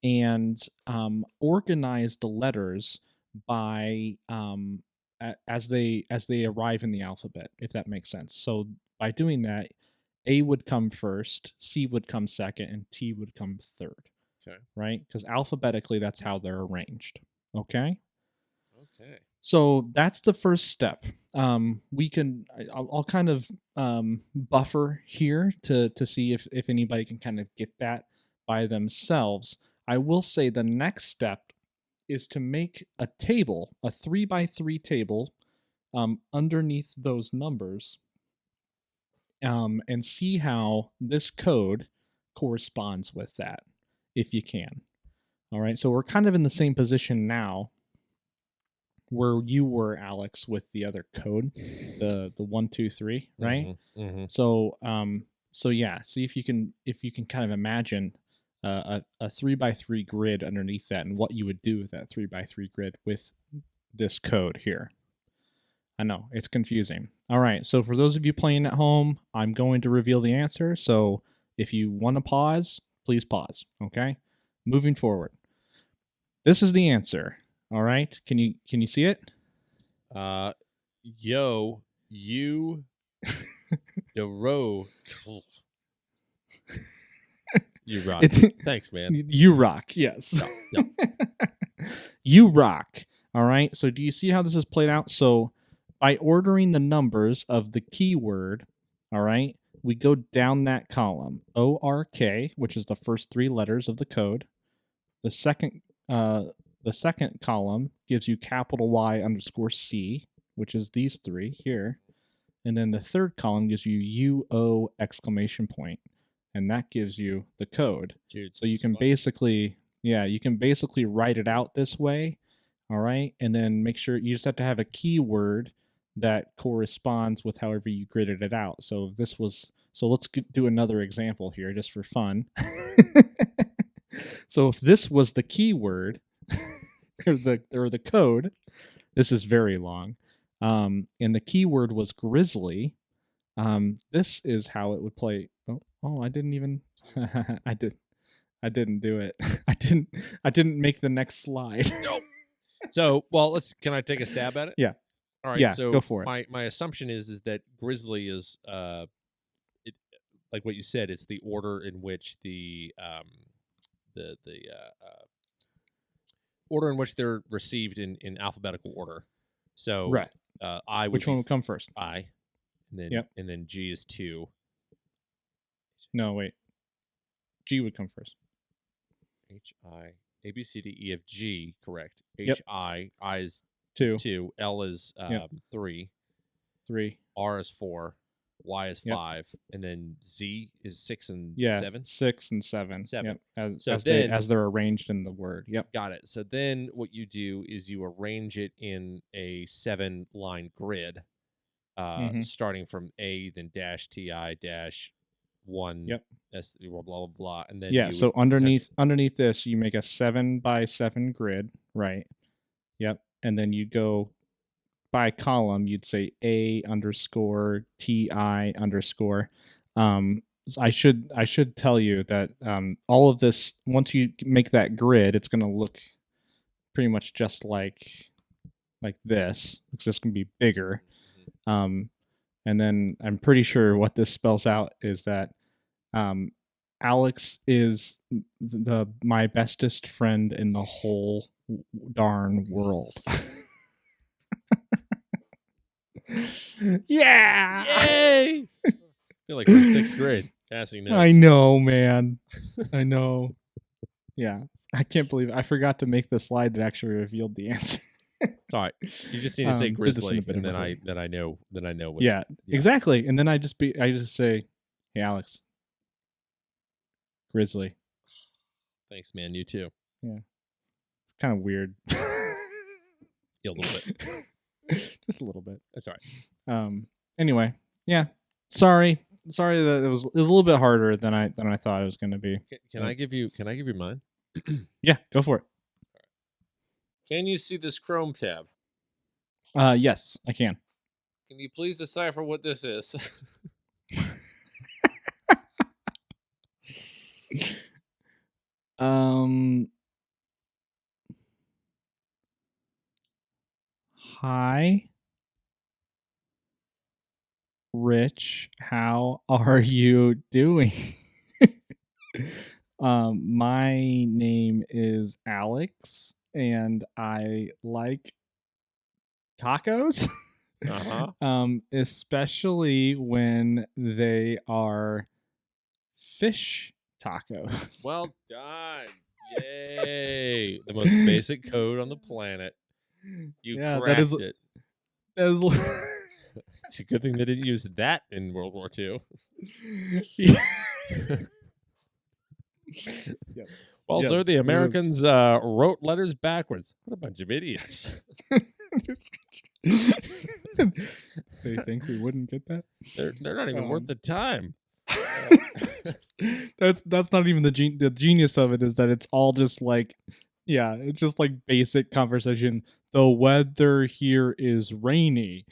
and organize the letters by as they arrive in the alphabet, if that makes sense. So by doing that, A would come first, C would come second, and T would come third. Okay. Right? Because alphabetically, that's how they're arranged. Okay? Okay. So that's the first step. I'll kind of buffer here to see if anybody can kind of get that by themselves. I will say the next step is to make a table, a 3x3 table, underneath those numbers. And see how this code corresponds with that, if you can. All right, so we're kind of in the same position now where you were, Alex, with the other code, the 1, 2, 3, right? So so yeah, see if you can kind of imagine a 3x3 grid underneath that, and what you would do with that 3x3 grid with this code here. I know it's confusing. All right, so for those of you playing at home, I'm going to reveal the answer. So if you want to pause, please pause. Okay, moving forward. This is the answer. All right, can you see it? Yo, you, the row. You rock. Thanks, man. You rock. Yes. No. You rock. All right. So do you see how this is played out? So by ordering the numbers of the keyword, all right, we go down that column. ORK, which is the first 3 letters of the code. The second column gives you capital Y_C, which is these 3 here. And then the third column gives you UO exclamation point, and that gives you the code. Dude, so you can basically, write it out this way, all right? And then make sure you just have to have a keyword that corresponds with however you gridded it out. So if this was, so let's do another example here just for fun. So if this was the keyword or the code, this is very long. And the keyword was grizzly. This is how it would play. Oh, I didn't even. I didn't do it. I didn't make the next slide. Nope. So, well, can I take a stab at it? Yeah. All right. Yeah, so go for it. My assumption is that grizzly is like what you said. It's the order in which the order in which they're received in alphabetical order. So right. I would which one would come first? I, and then and then G is 2. No, wait. G would come first. H I A B C D E F G, correct. Yep. I is 2. 2. L is 3. 3. R is 4. Y is 5, and then Z is 6 and 7. 6 and 7. 7. Yep. As they're arranged in the word. Yep. Got it. So then what you do is you arrange it in a 7-line grid, starting from A, then dash TI dash 1. Yep. S blah blah blah, and then so underneath this you make a 7x7 grid, right? Yep. And then you go by column, you'd say A_TI_. I should tell you that all of this, once you make that grid, it's going to look pretty much just like this, because this can be bigger. And then I'm pretty sure what this spells out is that Alex is my bestest friend in the whole darn world. Yeah! Yay! I feel like we're in 6th grade passing notes. I know, man. I know. Yeah. I can't believe it. I forgot to make the slide that actually revealed the answer. It's all right. You just need to say grizzly, and then I know what's, yeah, exactly. And then I just say, hey, Alex, grizzly. Thanks, man. You too. Yeah. It's kind of weird. Yeah, a little bit. Just a little bit. That's all right. Anyway, yeah. Sorry that it was a little bit harder than I thought it was going to be. Can I give you mine? Yeah, go for it. Can you see this Chrome tab? Yes, I can. Can you please decipher what this is? Hi, Rich. How are you doing? My name is Alex, and I like tacos. Especially when they are fish tacos. Well done. Yay. The most basic code on the planet. You cracked it. It's a good thing they didn't use that in World War II. Well, sir, the Americans wrote letters backwards. What a bunch of idiots. They think we wouldn't get that. They're not even worth the time. That's not even the genius of it, is that it's all just like, yeah, it's just like basic conversation. The weather here is rainy.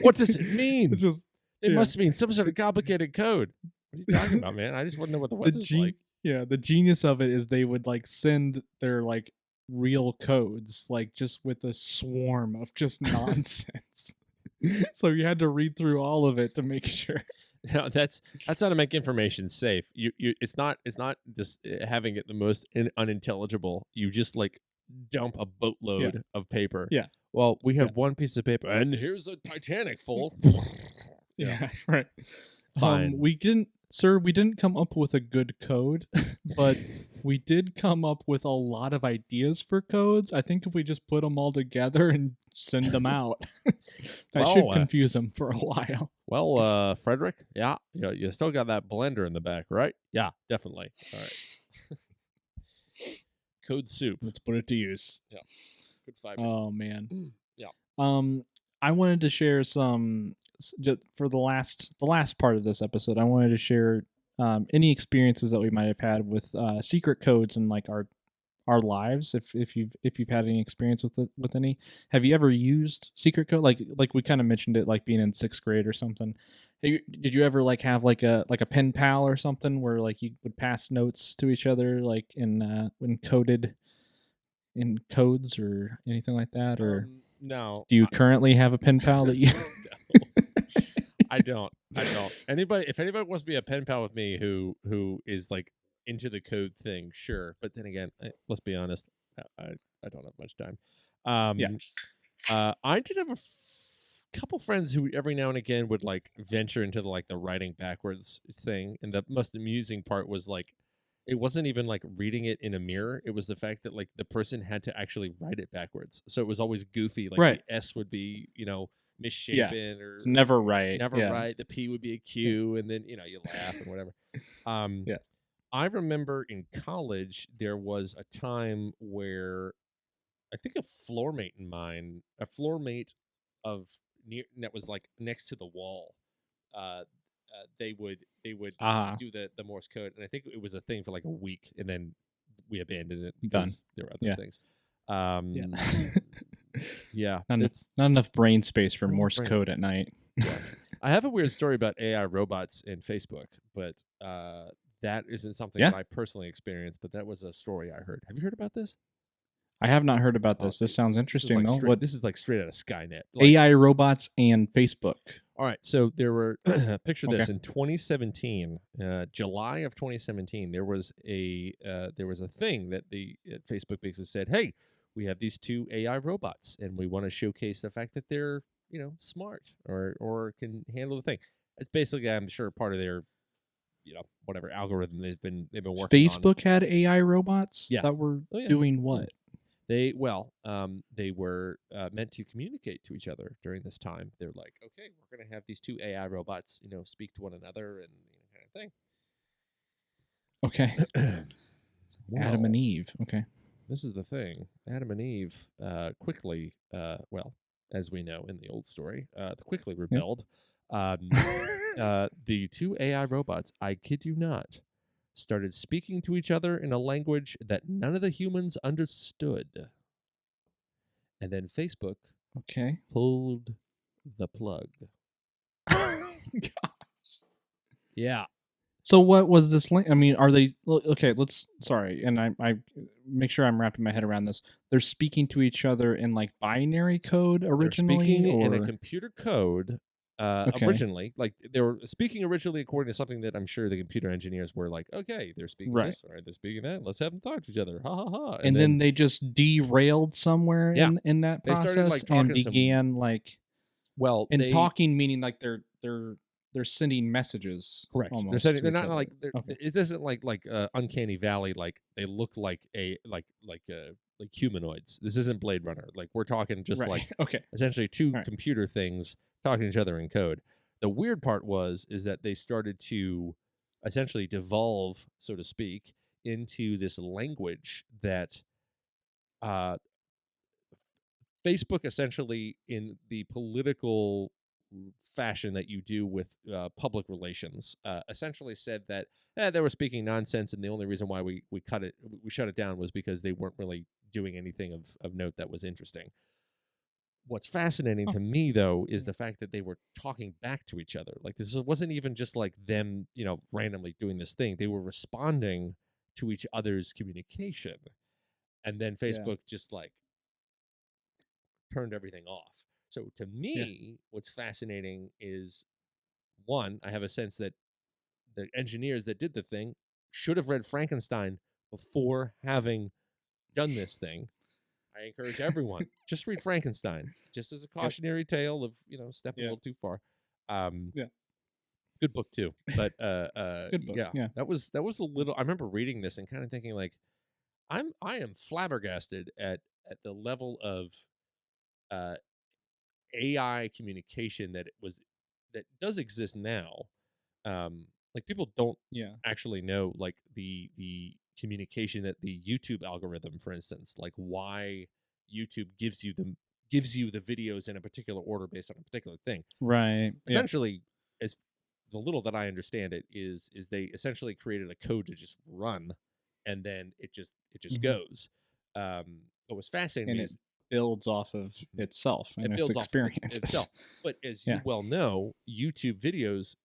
What does it mean? It's just, it must mean some sort of complicated code. What are you talking about, man? I just want to know what the weather's like. Yeah, the genius of it is they would like send their like real codes, like just with a swarm of just nonsense. So you had to read through all of it to make sure. No, that's how to make information safe. It's not just having it the most unintelligible. You just like dump a boatload of paper. Yeah. Well, we have one piece of paper, and here's a Titanic full. Yeah, right. Fine. We didn't come up with a good code, but we did come up with a lot of ideas for codes. I think if we just put them all together and send them out, that should confuse them for a while. Well, Frederick, yeah, you still got that blender in the back, right? Yeah, definitely. All right. Code soup. Let's put it to use. Yeah. Good fiber. Oh man. Yeah. I wanted to share some just for the last part of this episode. I wanted to share any experiences that we might have had with secret codes in like our lives. If you've had any experience with any, have you ever used secret code? Like we kind of mentioned it, like being in 6th grade or something. Did you ever like have like a pen pal or something where like you would pass notes to each other like in coded in codes or anything like that? Or no. Do you currently have a pen pal that you? I don't. If anybody wants to be a pen pal with me who is like into the code thing, sure. But then again, let's be honest, I don't have much time. I did have a couple friends who every now and again would like venture into the writing backwards thing, and the most amusing part was like, it wasn't even like reading it in a mirror. It was the fact that like the person had to actually write it backwards, so it was always goofy. Like the S would be misshapen, or it's never right. Right. The P would be a Q, and then you laugh and whatever. I remember in college there was a time where I think a floor mate that was like next to the wall. They would do the Morse code, and I think it was a thing for like a week, and then we abandoned it because there were other things. Not enough brain space for Morse code at night. I have a weird story about AI robots in Facebook, but that isn't something that I personally experienced, but that was a story I heard. Have you heard about this? I have not heard about this. This sounds interesting, though. This is like straight out of Skynet. AI robots and Facebook. All right, so there were picture this in 2017, July of 2017. There was a thing that the Facebook basically said, "Hey, we have these 2 AI robots, and we want to showcase the fact that they're smart or can handle the thing." It's basically, I'm sure, part of their whatever algorithm they've been working on. Facebook had AI robots that were doing what? They were meant to communicate to each other during this time. They're like, okay, we're going to have these 2 AI robots, speak to one another and kind of thing. Okay. Adam and Eve. Okay. This is the thing. Adam and Eve quickly, as we know in the old story, quickly rebelled. The 2 AI robots, I kid you not, started speaking to each other in a language that none of the humans understood. And then Facebook pulled the plug. Gosh. Yeah. So what was this link? I mean, are they okay? Sorry, and I make sure I'm wrapping my head around this. They're speaking to each other in like binary code originally, they're speaking in a computer code. Originally, like they were speaking originally according to something that I'm sure the computer engineers were like, okay, they're speaking this, or they're speaking that. Let's have them talk to each other. Ha ha ha! And then they just derailed somewhere in that process. They started like talking and began talking, meaning like they're sending messages. Correct. Almost they're not like it isn't like Uncanny Valley. Like they look like humanoids. This isn't Blade Runner. Like we're talking just essentially 2 computer things talking to each other in code. The weird part is that they started to essentially devolve, so to speak, into this language that Facebook essentially, in the political fashion that you do with public relations, essentially said that they were speaking nonsense, and the only reason why we shut it down was because they weren't really doing anything of note that was interesting. What's fascinating Oh, to me, though, is yeah. the fact that they were talking back to each other. Like, this wasn't even just like them, randomly doing this thing. They were responding to each other's communication, and then Yeah. Facebook just like turned everything off. So to Yeah. me, what's fascinating is, one, I have a sense that the engineers that did the thing should have read Frankenstein before having done this thing. I encourage everyone, just read Frankenstein, just as a Yep. cautionary tale of, stepping a Yeah. little too far. Um, Yeah. Good book too. But Good book. yeah, Yeah. that was a little. I remember reading this and kind of thinking like, I am flabbergasted at the level of uh, AI communication that does exist now. Like, people don't Yeah. actually know, like, the communication that the YouTube algorithm, for instance, like why YouTube gives you the videos in a particular order based on a particular thing. Right. Yeah. Essentially, as the little that I understand it is they essentially created a code to just run, and then it just Hmm. goes. What was fascinating to And me it is, builds off of itself and it its builds off of experiences. itself. But as you Yeah. well know, YouTube videos,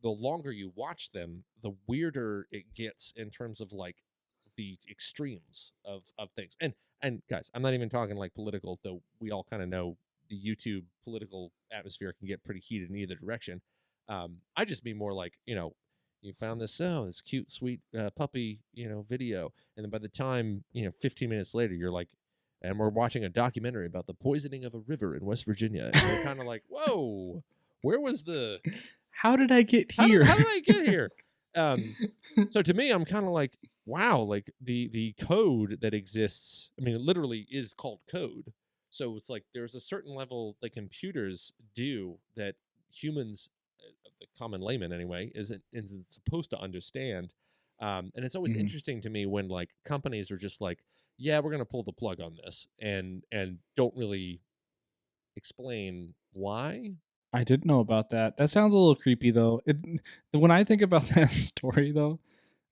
the longer you watch them, the weirder it gets in terms of like the extremes of things. And guys, I'm not even talking like political, though we all kind of know the YouTube political atmosphere can get pretty heated in either direction. I just mean more like, you found this cute sweet puppy video, and then by the time 15 minutes later you're like, and we're watching a documentary about the poisoning of a river in West Virginia, and you're kind of like, whoa, where was the How did I get how did here? how did I get here? So to me, I'm kind of like, wow, like the code that exists, I mean, it literally is called code. So it's like there's a certain level that computers do that humans, the common layman anyway, isn't supposed to understand. And it's always Mhm. interesting to me when like companies are just like, yeah, we're gonna pull the plug on this, and don't really explain why. I didn't know about that. That sounds a little creepy though. When I think about that story though,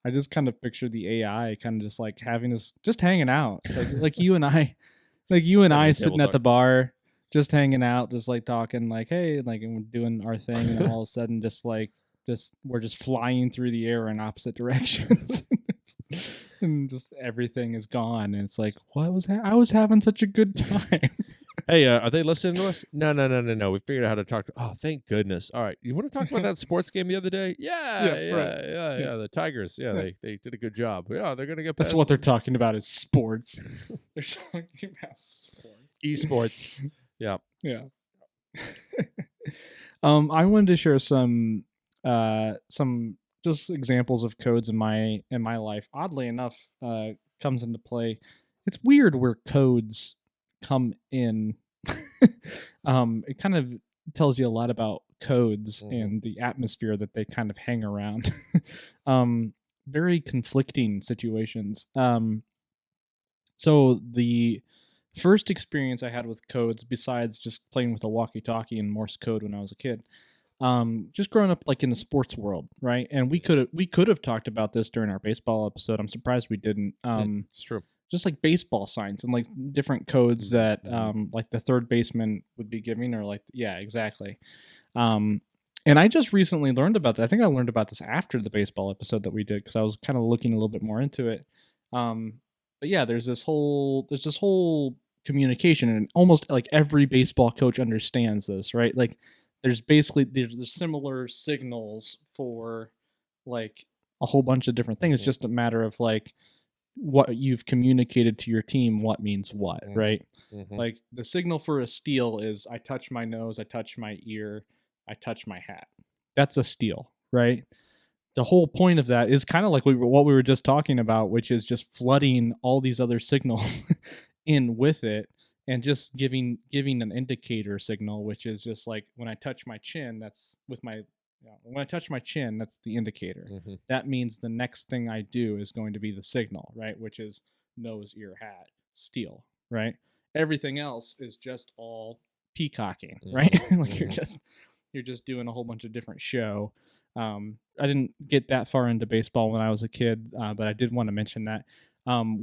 I just kind of picture the AI kind of just like having this, just hanging out, like you and I, like you Just and having I a table sitting at talk. the bar, just hanging out, just like talking, like hey, like and we're doing our thing, and then all of a sudden, just we're just flying through the air in opposite directions, and just everything is gone, and it's like, what was I was having such a good time. Hey, are they listening to us? No, no, no, no, no. We figured out how to talk. Oh, thank goodness. All right. You want to talk about that sports game the other day? Yeah, Yeah, right. yeah, yeah, Yeah, yeah. The Tigers. Yeah, yeah. they did a good job. Yeah, they're gonna get That's past what they're some talking about is sports. They're talking about sports. esports. Yeah. Yeah. I wanted to share some just examples of codes in my life. Oddly enough, comes into play. It's weird where codes come in. It kind of tells you a lot about codes Hmm. and the atmosphere that they kind of hang around. um, Very conflicting situations. So the first experience I had with codes, besides just playing with a walkie-talkie and Morse code when I was a kid, just growing up like in the sports world, right? And we could have talked about this during our baseball episode. I'm surprised we didn't. It's true. Just like baseball signs and like different codes that Mm-hmm. like the third baseman would be giving, or like yeah, exactly. Um, and I just recently learned about that. I think I learned about this after the baseball episode that we did because I was kind of looking a little bit more into it. But yeah, there's this whole communication, and almost like every baseball coach understands this, right? Like there's similar signals for like a whole bunch of different things. It's Mm-hmm. just a matter of like what you've communicated to your team, what means what, Mm-hmm. right? Mm-hmm. Like the signal for a steal is I touch my nose, I touch my ear, I touch my hat. That's a steal, right? The whole point of that is kind of like what we were just talking about, which is just flooding all these other signals in with it, and just giving an indicator signal, which is just like when I touch my chin, that's with my when I touch my chin, that's the indicator. Mm-hmm. That means the next thing I do is going to be the signal, right? Which is nose, ear, hat, steal, right? Everything else is just all peacocking, right? Like you're just doing a whole bunch of different show. I didn't get that far into baseball when I was a kid, but I did want to mention that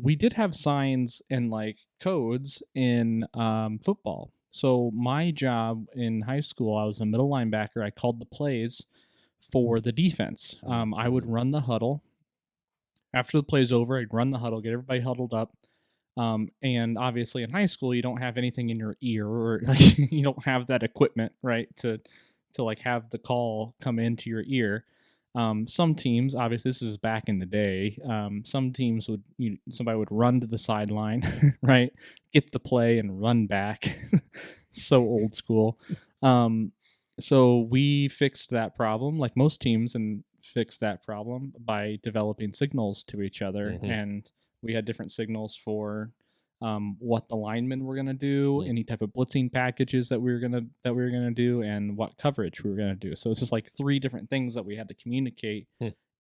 we did have signs and like codes in football. So my job in high school, I was a middle linebacker. I called the plays for the defense. I would run the huddle. After the play's over, I'd run the huddle, get everybody huddled up. And obviously in high school, you don't have anything in your ear, or like you don't have that equipment, right, to like have the call come into your ear. Some teams, obviously, this is back in the day. Some teams would, somebody would run to the sideline, right, get the play and run back. So old school. So we fixed that problem, like most teams, and fixed that problem by developing signals to each other. And we had different signals for what the linemen were going to do, any type of blitzing packages that we were going to do, and what coverage we were going to do. So it's just like 3 different things that we had to communicate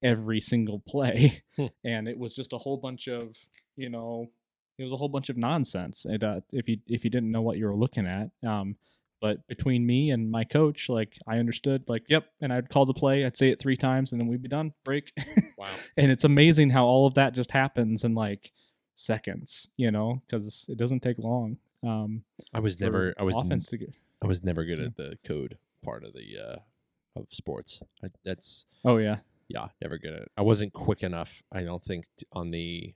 every single play. And it was just a whole bunch of, it was a whole bunch of nonsense. And if you didn't know what you were looking at, but between me and my coach, like I understood, like, yep. And I'd call the play, I'd say it 3 times, and then we'd be done. Break. Wow. And it's amazing how all of that just happens in like seconds, because it doesn't take long. I was never good Yeah. at the code part of the of sports. Oh yeah, never good at it. I wasn't quick enough, I don't think, on the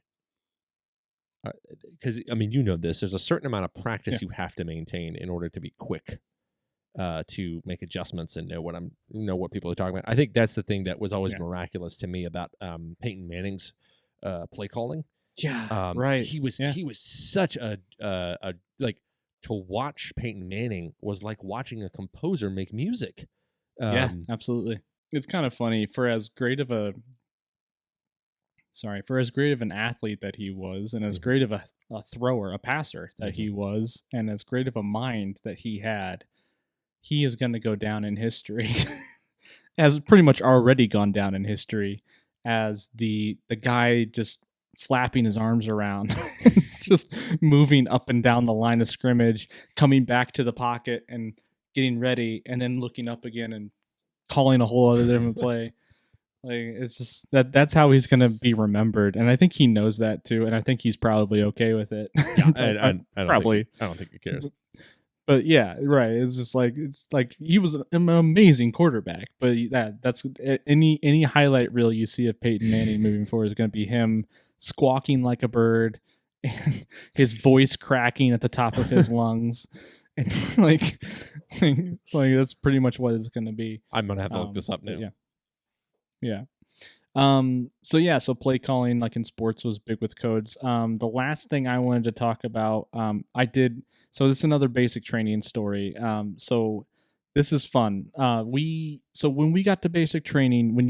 because I mean, this. There's a certain amount of practice you have to maintain in order to be quick to make adjustments and know what people are talking about. I think that's the thing that was always miraculous to me about Peyton Manning's play calling. Yeah, right. He was such a like, to watch Peyton Manning was like watching a composer make music. Yeah, absolutely. It's kind of funny for as great of an athlete that he was, and as great of a thrower, a passer that he was, and as great of a mind that he had, he is going to go down in history as pretty much already gone down in history as the guy just flapping his arms around, just moving up and down the line of scrimmage, coming back to the pocket and getting ready, and then looking up again and calling a whole other different play. Like, it's just that's how he's gonna be remembered, and I think he knows that too, and I think he's probably okay with it. Yeah, I don't think he cares. But yeah, right. It's just like he was an amazing quarterback, but that's any highlight reel you see of Peyton Manning moving forward is going to be him squawking like a bird, and his voice cracking at the top of his lungs, and like that's pretty much what it's going to be. I'm gonna have to look this up now. Yeah. So play calling, like in sports, was big with codes. The last thing I wanted to talk about, so this is another basic training story. So this is fun. When we got to basic training, when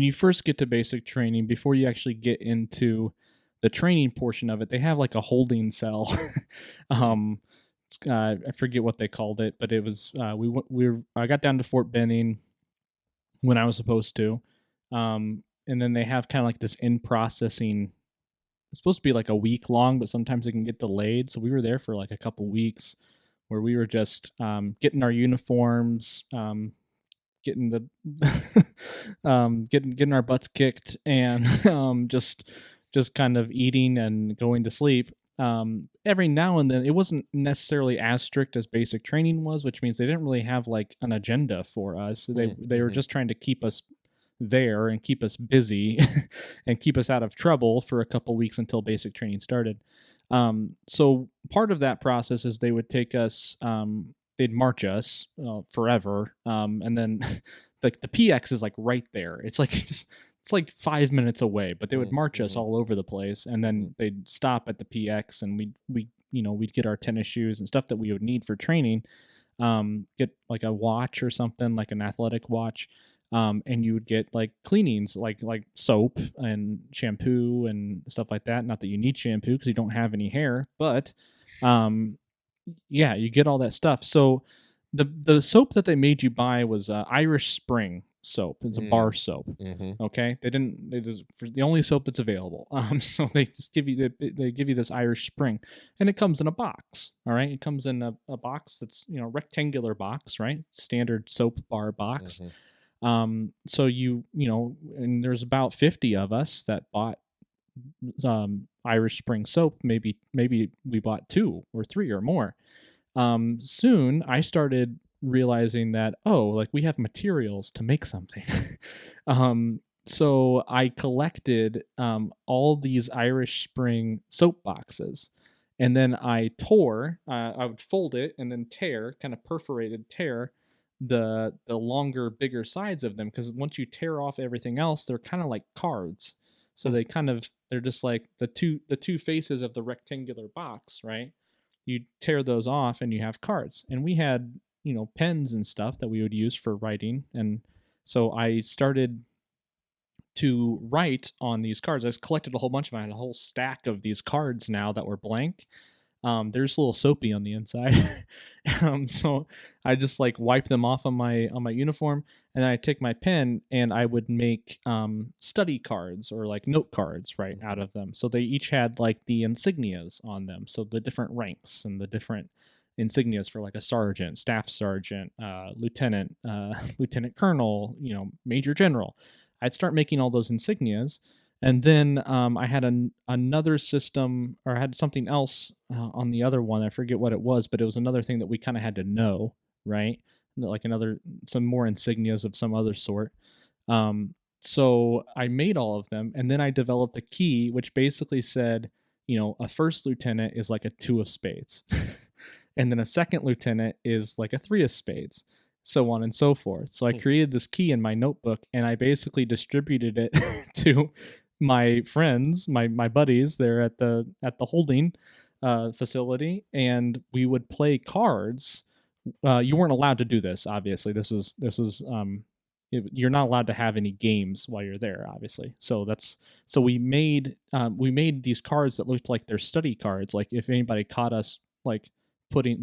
you first get to basic training, before you actually get into the training portion of it, they have like a holding cell. I forget what they called it, but it was, I got down to Fort Benning when I was supposed to. And then they have kind of like this in-processing. It's supposed to be like a week long, but sometimes it can get delayed. So we were there for like a couple weeks where we were just getting our uniforms, getting the getting our butts kicked, and just kind of eating and going to sleep. Every now and then, it wasn't necessarily as strict as basic training was, which means they didn't really have like an agenda for us. They were just trying to keep us there and keep us busy and keep us out of trouble for a couple weeks until basic training started. So part of that process is they would take us, they'd march us forever, and then the PX is like right there. It's like it's like 5 minutes away, but they would march us all over the place, and then they'd stop at the PX, and we'd get our tennis shoes and stuff that we would need for training, get like a watch or something, like an athletic watch, and you would get like cleanings, like soap and shampoo and stuff like that. Not that you need shampoo because you don't have any hair, but you get all that stuff. So the soap that they made you buy was Irish Spring, soap. It's a bar soap. Okay, they didn't. It is for the only soap that's available. So they just give you they give you this Irish Spring, and it comes in a box. All right, it comes in a box that's rectangular box, right? Standard soap bar box. So and there's about 50 of us that bought Irish Spring soap. Maybe we bought 2 or 3 or more. Soon I started realizing that, like we have materials to make something. So I collected all these Irish Spring soap boxes, and then I I would fold it and then kind of perforated tear the longer, bigger sides of them, because once you tear off everything else, they're kind of like cards. So they're just like the two faces of the rectangular box, right? You tear those off and you have cards. And we had, pens and stuff that we would use for writing. And so I started to write on these cards. I just collected a whole bunch of them. I had a whole stack of these cards now that were blank. There's a little soapy on the inside. So I just like wipe them off on my uniform, and then I take my pen and I would make study cards or like note cards right out of them. So they each had like the insignias on them, so the different ranks and the different insignias for like a sergeant, staff sergeant, lieutenant, lieutenant colonel, major general. I'd start making all those insignias. And then I had another system, or I had something else on the other one. I forget what it was, but it was another thing that we kind of had to know, right? Like some more insignias of some other sort. So I made all of them, and then I developed a key which basically said, a first lieutenant is like a 2 of spades, and then a second lieutenant is like a 3 of spades, so on and so forth. So I created this key in my notebook, and I basically distributed it to my friends, my buddies there at the holding facility, and we would play cards. You weren't allowed to do this, obviously. This was you're not allowed to have any games while you're there, obviously. So we made these cards that looked like they're study cards. Like if anybody caught us like putting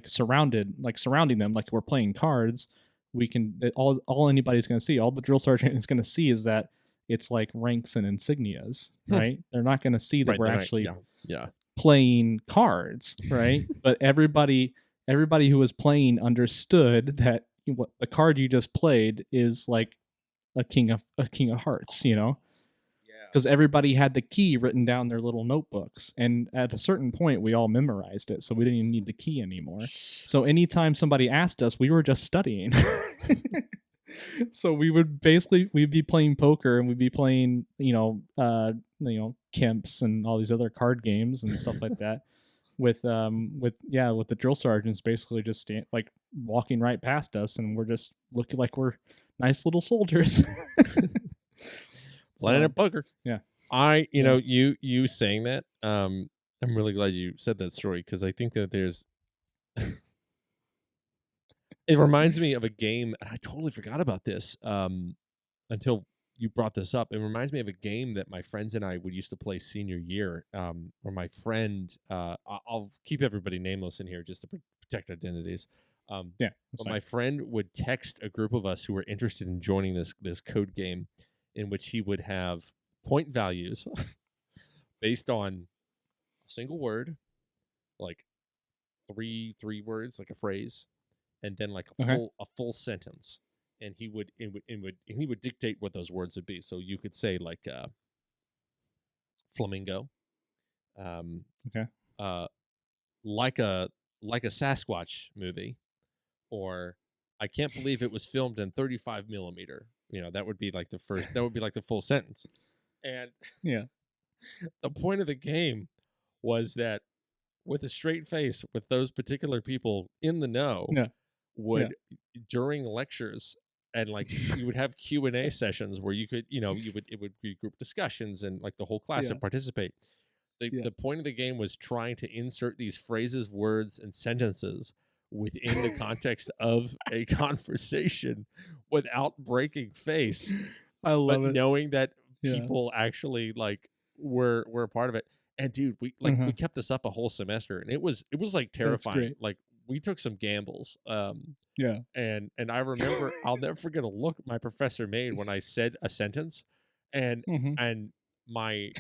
surrounding them like we're playing cards, we can all anybody's going to see, all the drill sergeant is going to see, is that it's like ranks and insignias, right? They're not going to see that we're actually playing cards, right? But everybody who was playing understood that what the card you just played is like a king of hearts, because everybody had the key written down in their little notebooks, and at a certain point we all memorized it, so we didn't even need the key anymore. So anytime somebody asked us, we were just studying. So we'd be playing poker, and we'd be playing Kemps and all these other card games and stuff like that with the drill sergeants basically just walking right past us, and we're just looking like we're nice little soldiers. Playing at poker. Yeah. You saying that, I'm really glad you said that story, because I think that there's it reminds me of a game, and I totally forgot about this until you brought this up. It reminds me of a game that my friends and I would used to play senior year, where my friend, I'll keep everybody nameless in here just to protect identities. But my friend would text a group of us who were interested in joining this code game, in which he would have point values based on a single word, like three words, like a phrase, and then like a full sentence, and he would dictate what those words would be. So you could say like flamingo, like a Sasquatch movie, or I can't believe it was filmed in 35 millimeter. That would be like the full sentence. And the point of the game was that with a straight face, with those particular people in the know, would during lectures, and like you would have Q&A sessions where you could, it would be group discussions, and like the whole class would participate. The point of the game was trying to insert these phrases, words, and sentences within the context of a conversation without breaking face. I love it. Knowing that people actually like were a part of it. And dude, we kept this up a whole semester, and it was like terrifying. Like we took some gambles. Yeah. And I remember I'll never forget a look my professor made when I said a sentence, and Mm-hmm. and my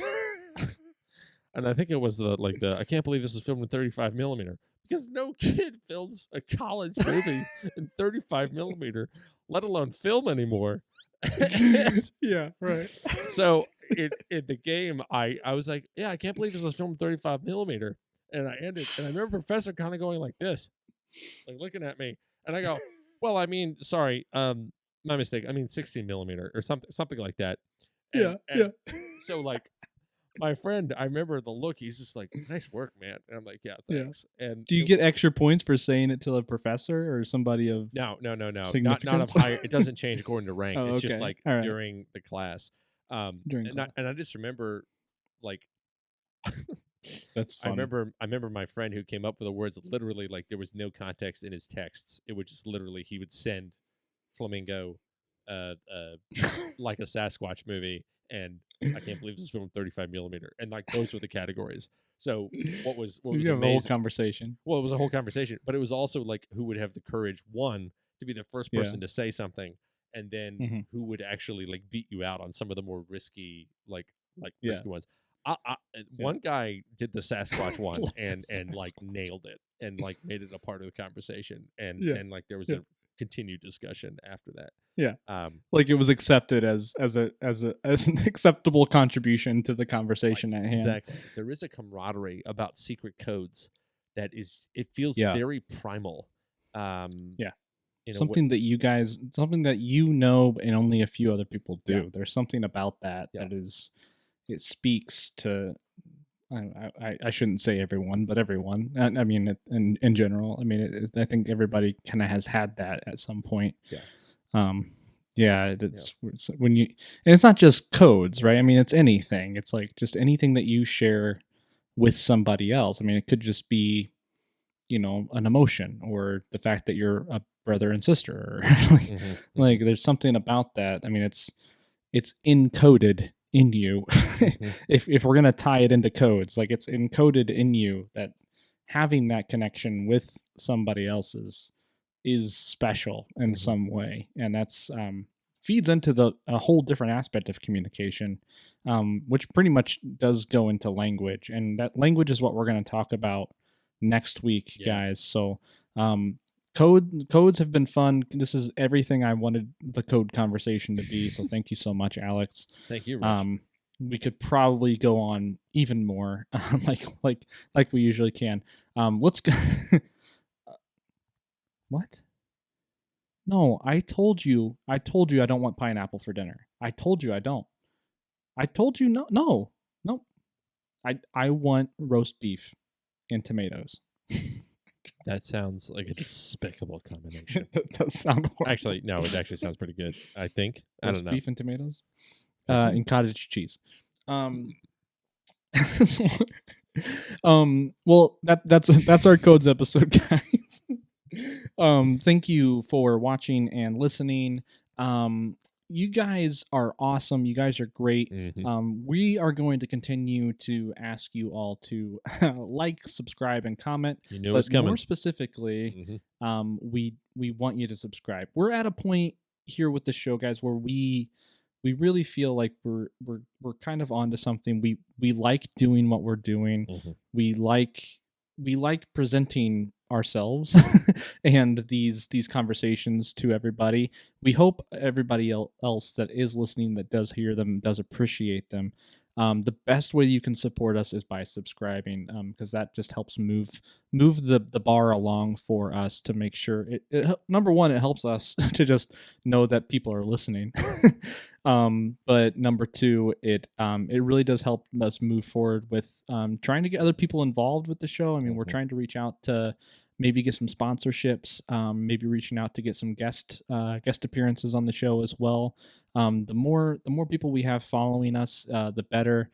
and I think it was the I can't believe this is filmed in 35 millimeter, because no kid films a college movie in 35 millimeter, let alone film anymore. And Yeah, right. so in the game, I was like, yeah, I can't believe this was filmed in 35 millimeter, and I remember professor kind of going like this, like looking at me, and I go, well, I mean, sorry, my mistake. I mean 16 millimeter or something like that. Yeah, And yeah. so like my friend, I remember the look. He's just like, "Nice work, man." And I'm like, "Yeah, Yeah. thanks." And Do you get extra points for saying it to a professor or somebody of no, not of significance? higher. It doesn't change according to rank. Oh, It's just okay. like All right. during the class. During class. And I just remember like That's fun. I remember my friend who came up with the words literally like there was no context in his texts. It would just literally he would send flamingo, uh, uh, like a Sasquatch movie, and I can't believe this is filmed 35 millimeter, and like those were the categories. So what was You have a whole amazing? conversation. Well, it was a whole conversation, but it was also like who would have the courage, one, to be the first Yeah. person to say something, and then Mm-hmm. who would actually like beat you out on some of the more risky, Yeah. risky ones. One guy did the Sasquatch one Like a and like Sasquatch. nailed it and like made it a part of the conversation, Yeah. and like there was Yeah. a continued discussion after that. Yeah. Um, Like it was accepted as an acceptable contribution to the right, conversation at hand. exactly. There is a camaraderie about secret codes that is it feels Yeah. very primal. Yeah. You know, Something that you know and only a few other people do. Yeah. There's something about that Yeah. that is it speaks to I shouldn't say everyone, but everyone. I mean, in general, I mean, I think everybody kind of has had that at some point. Yeah. Yeah, it's when you, and it's not just codes, right? I mean, it's anything. It's like just anything that you share with somebody else. I mean, it could just be, an emotion or the fact that you're a brother and sister, or like there's something about that. I mean, it's encoded in you. If we're gonna tie it into codes, like it's encoded in you that having that connection with somebody else is special in some way, and that's feeds into a whole different aspect of communication, which pretty much does go into language, and that language is what we're going to talk about next week, guys. So codes have been fun. This is everything I wanted the code conversation to be, so thank you so much, Alex. Thank you, Rich. We could probably go on even more, like we usually can. Let's go. What? No, I told you I don't want pineapple for dinner. I told you I don't. I told you no. I want roast beef and tomatoes. That sounds like a despicable combination. That does sound horrible. Actually, no, it actually sounds pretty good. I think. I don't Roast know. beef and tomatoes? And cottage cheese. Well, that's our codes episode, guys. Thank you for watching and listening. You guys are awesome. You guys are great. We are going to continue to ask you all to like, subscribe, and comment. You knew it was coming. More specifically, we want you to subscribe. We're at a point here with the show, guys, where we really feel like we're kind of onto something. We like doing what we're doing. We like presenting ourselves and these conversations to everybody. We hope everybody else that is listening, that does hear them, does appreciate them. The best way you can support us is by subscribing, because that just helps move the bar along for us, to make sure it number one, it helps us to just know that people are listening. But number two, it really does help us move forward with trying to get other people involved with the show. I mean, we're trying to reach out to maybe get some sponsorships, maybe reaching out to get some guest appearances on the show as well. The more people we have following us, the better.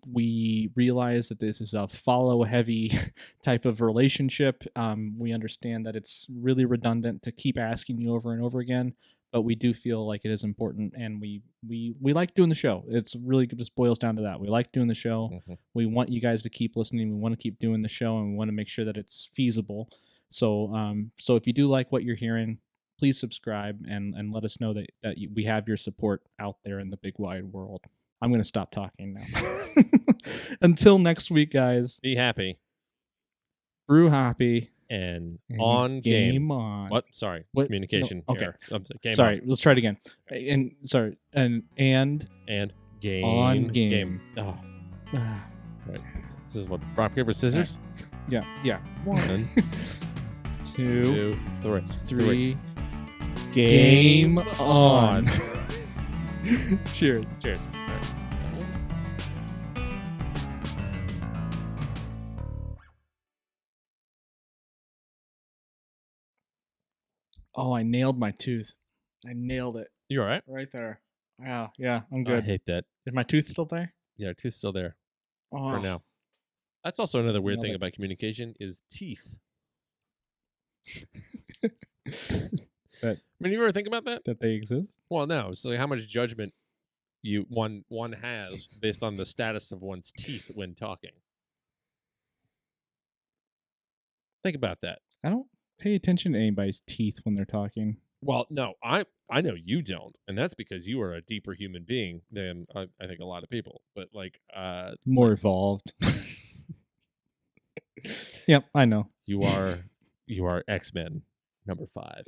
We realize that this is a follow heavy type of relationship. We understand that it's really redundant to keep asking you over and over again, but we do feel like it is important, and we like doing the show. It's really just boils down to that. We like doing the show. We want you guys to keep listening. We want to keep doing the show, and we want to make sure that it's feasible. So if you do like what you're hearing, please subscribe and let us know that we have your support out there in the big wide world. I'm going to stop talking now. Until next week, guys. Be happy. Brew happy. And on game on. What? Sorry. What? Communication. No, okay. Game sorry. on. Let's try it again. And sorry. And game on game. Oh. Right. This is what, rock paper scissors? Yeah. 1 2 3 Game on. Cheers. Cheers. Oh, I nailed my tooth. I nailed it. You all right? Right there. Yeah, I'm good. I hate that. Is my tooth still there? Yeah, our tooth's still there Oh. for now. That's also another weird thing about communication is teeth. That, I mean, you ever think about that? That they exist? Well, no. It's like how much judgment one has based on the status of one's teeth when talking. Think about that. I don't pay attention to anybody's teeth when they're talking. Well, no, I know you don't, and that's because you are a deeper human being than I think a lot of people. But more evolved. Yep, I know. You are X-Men #5.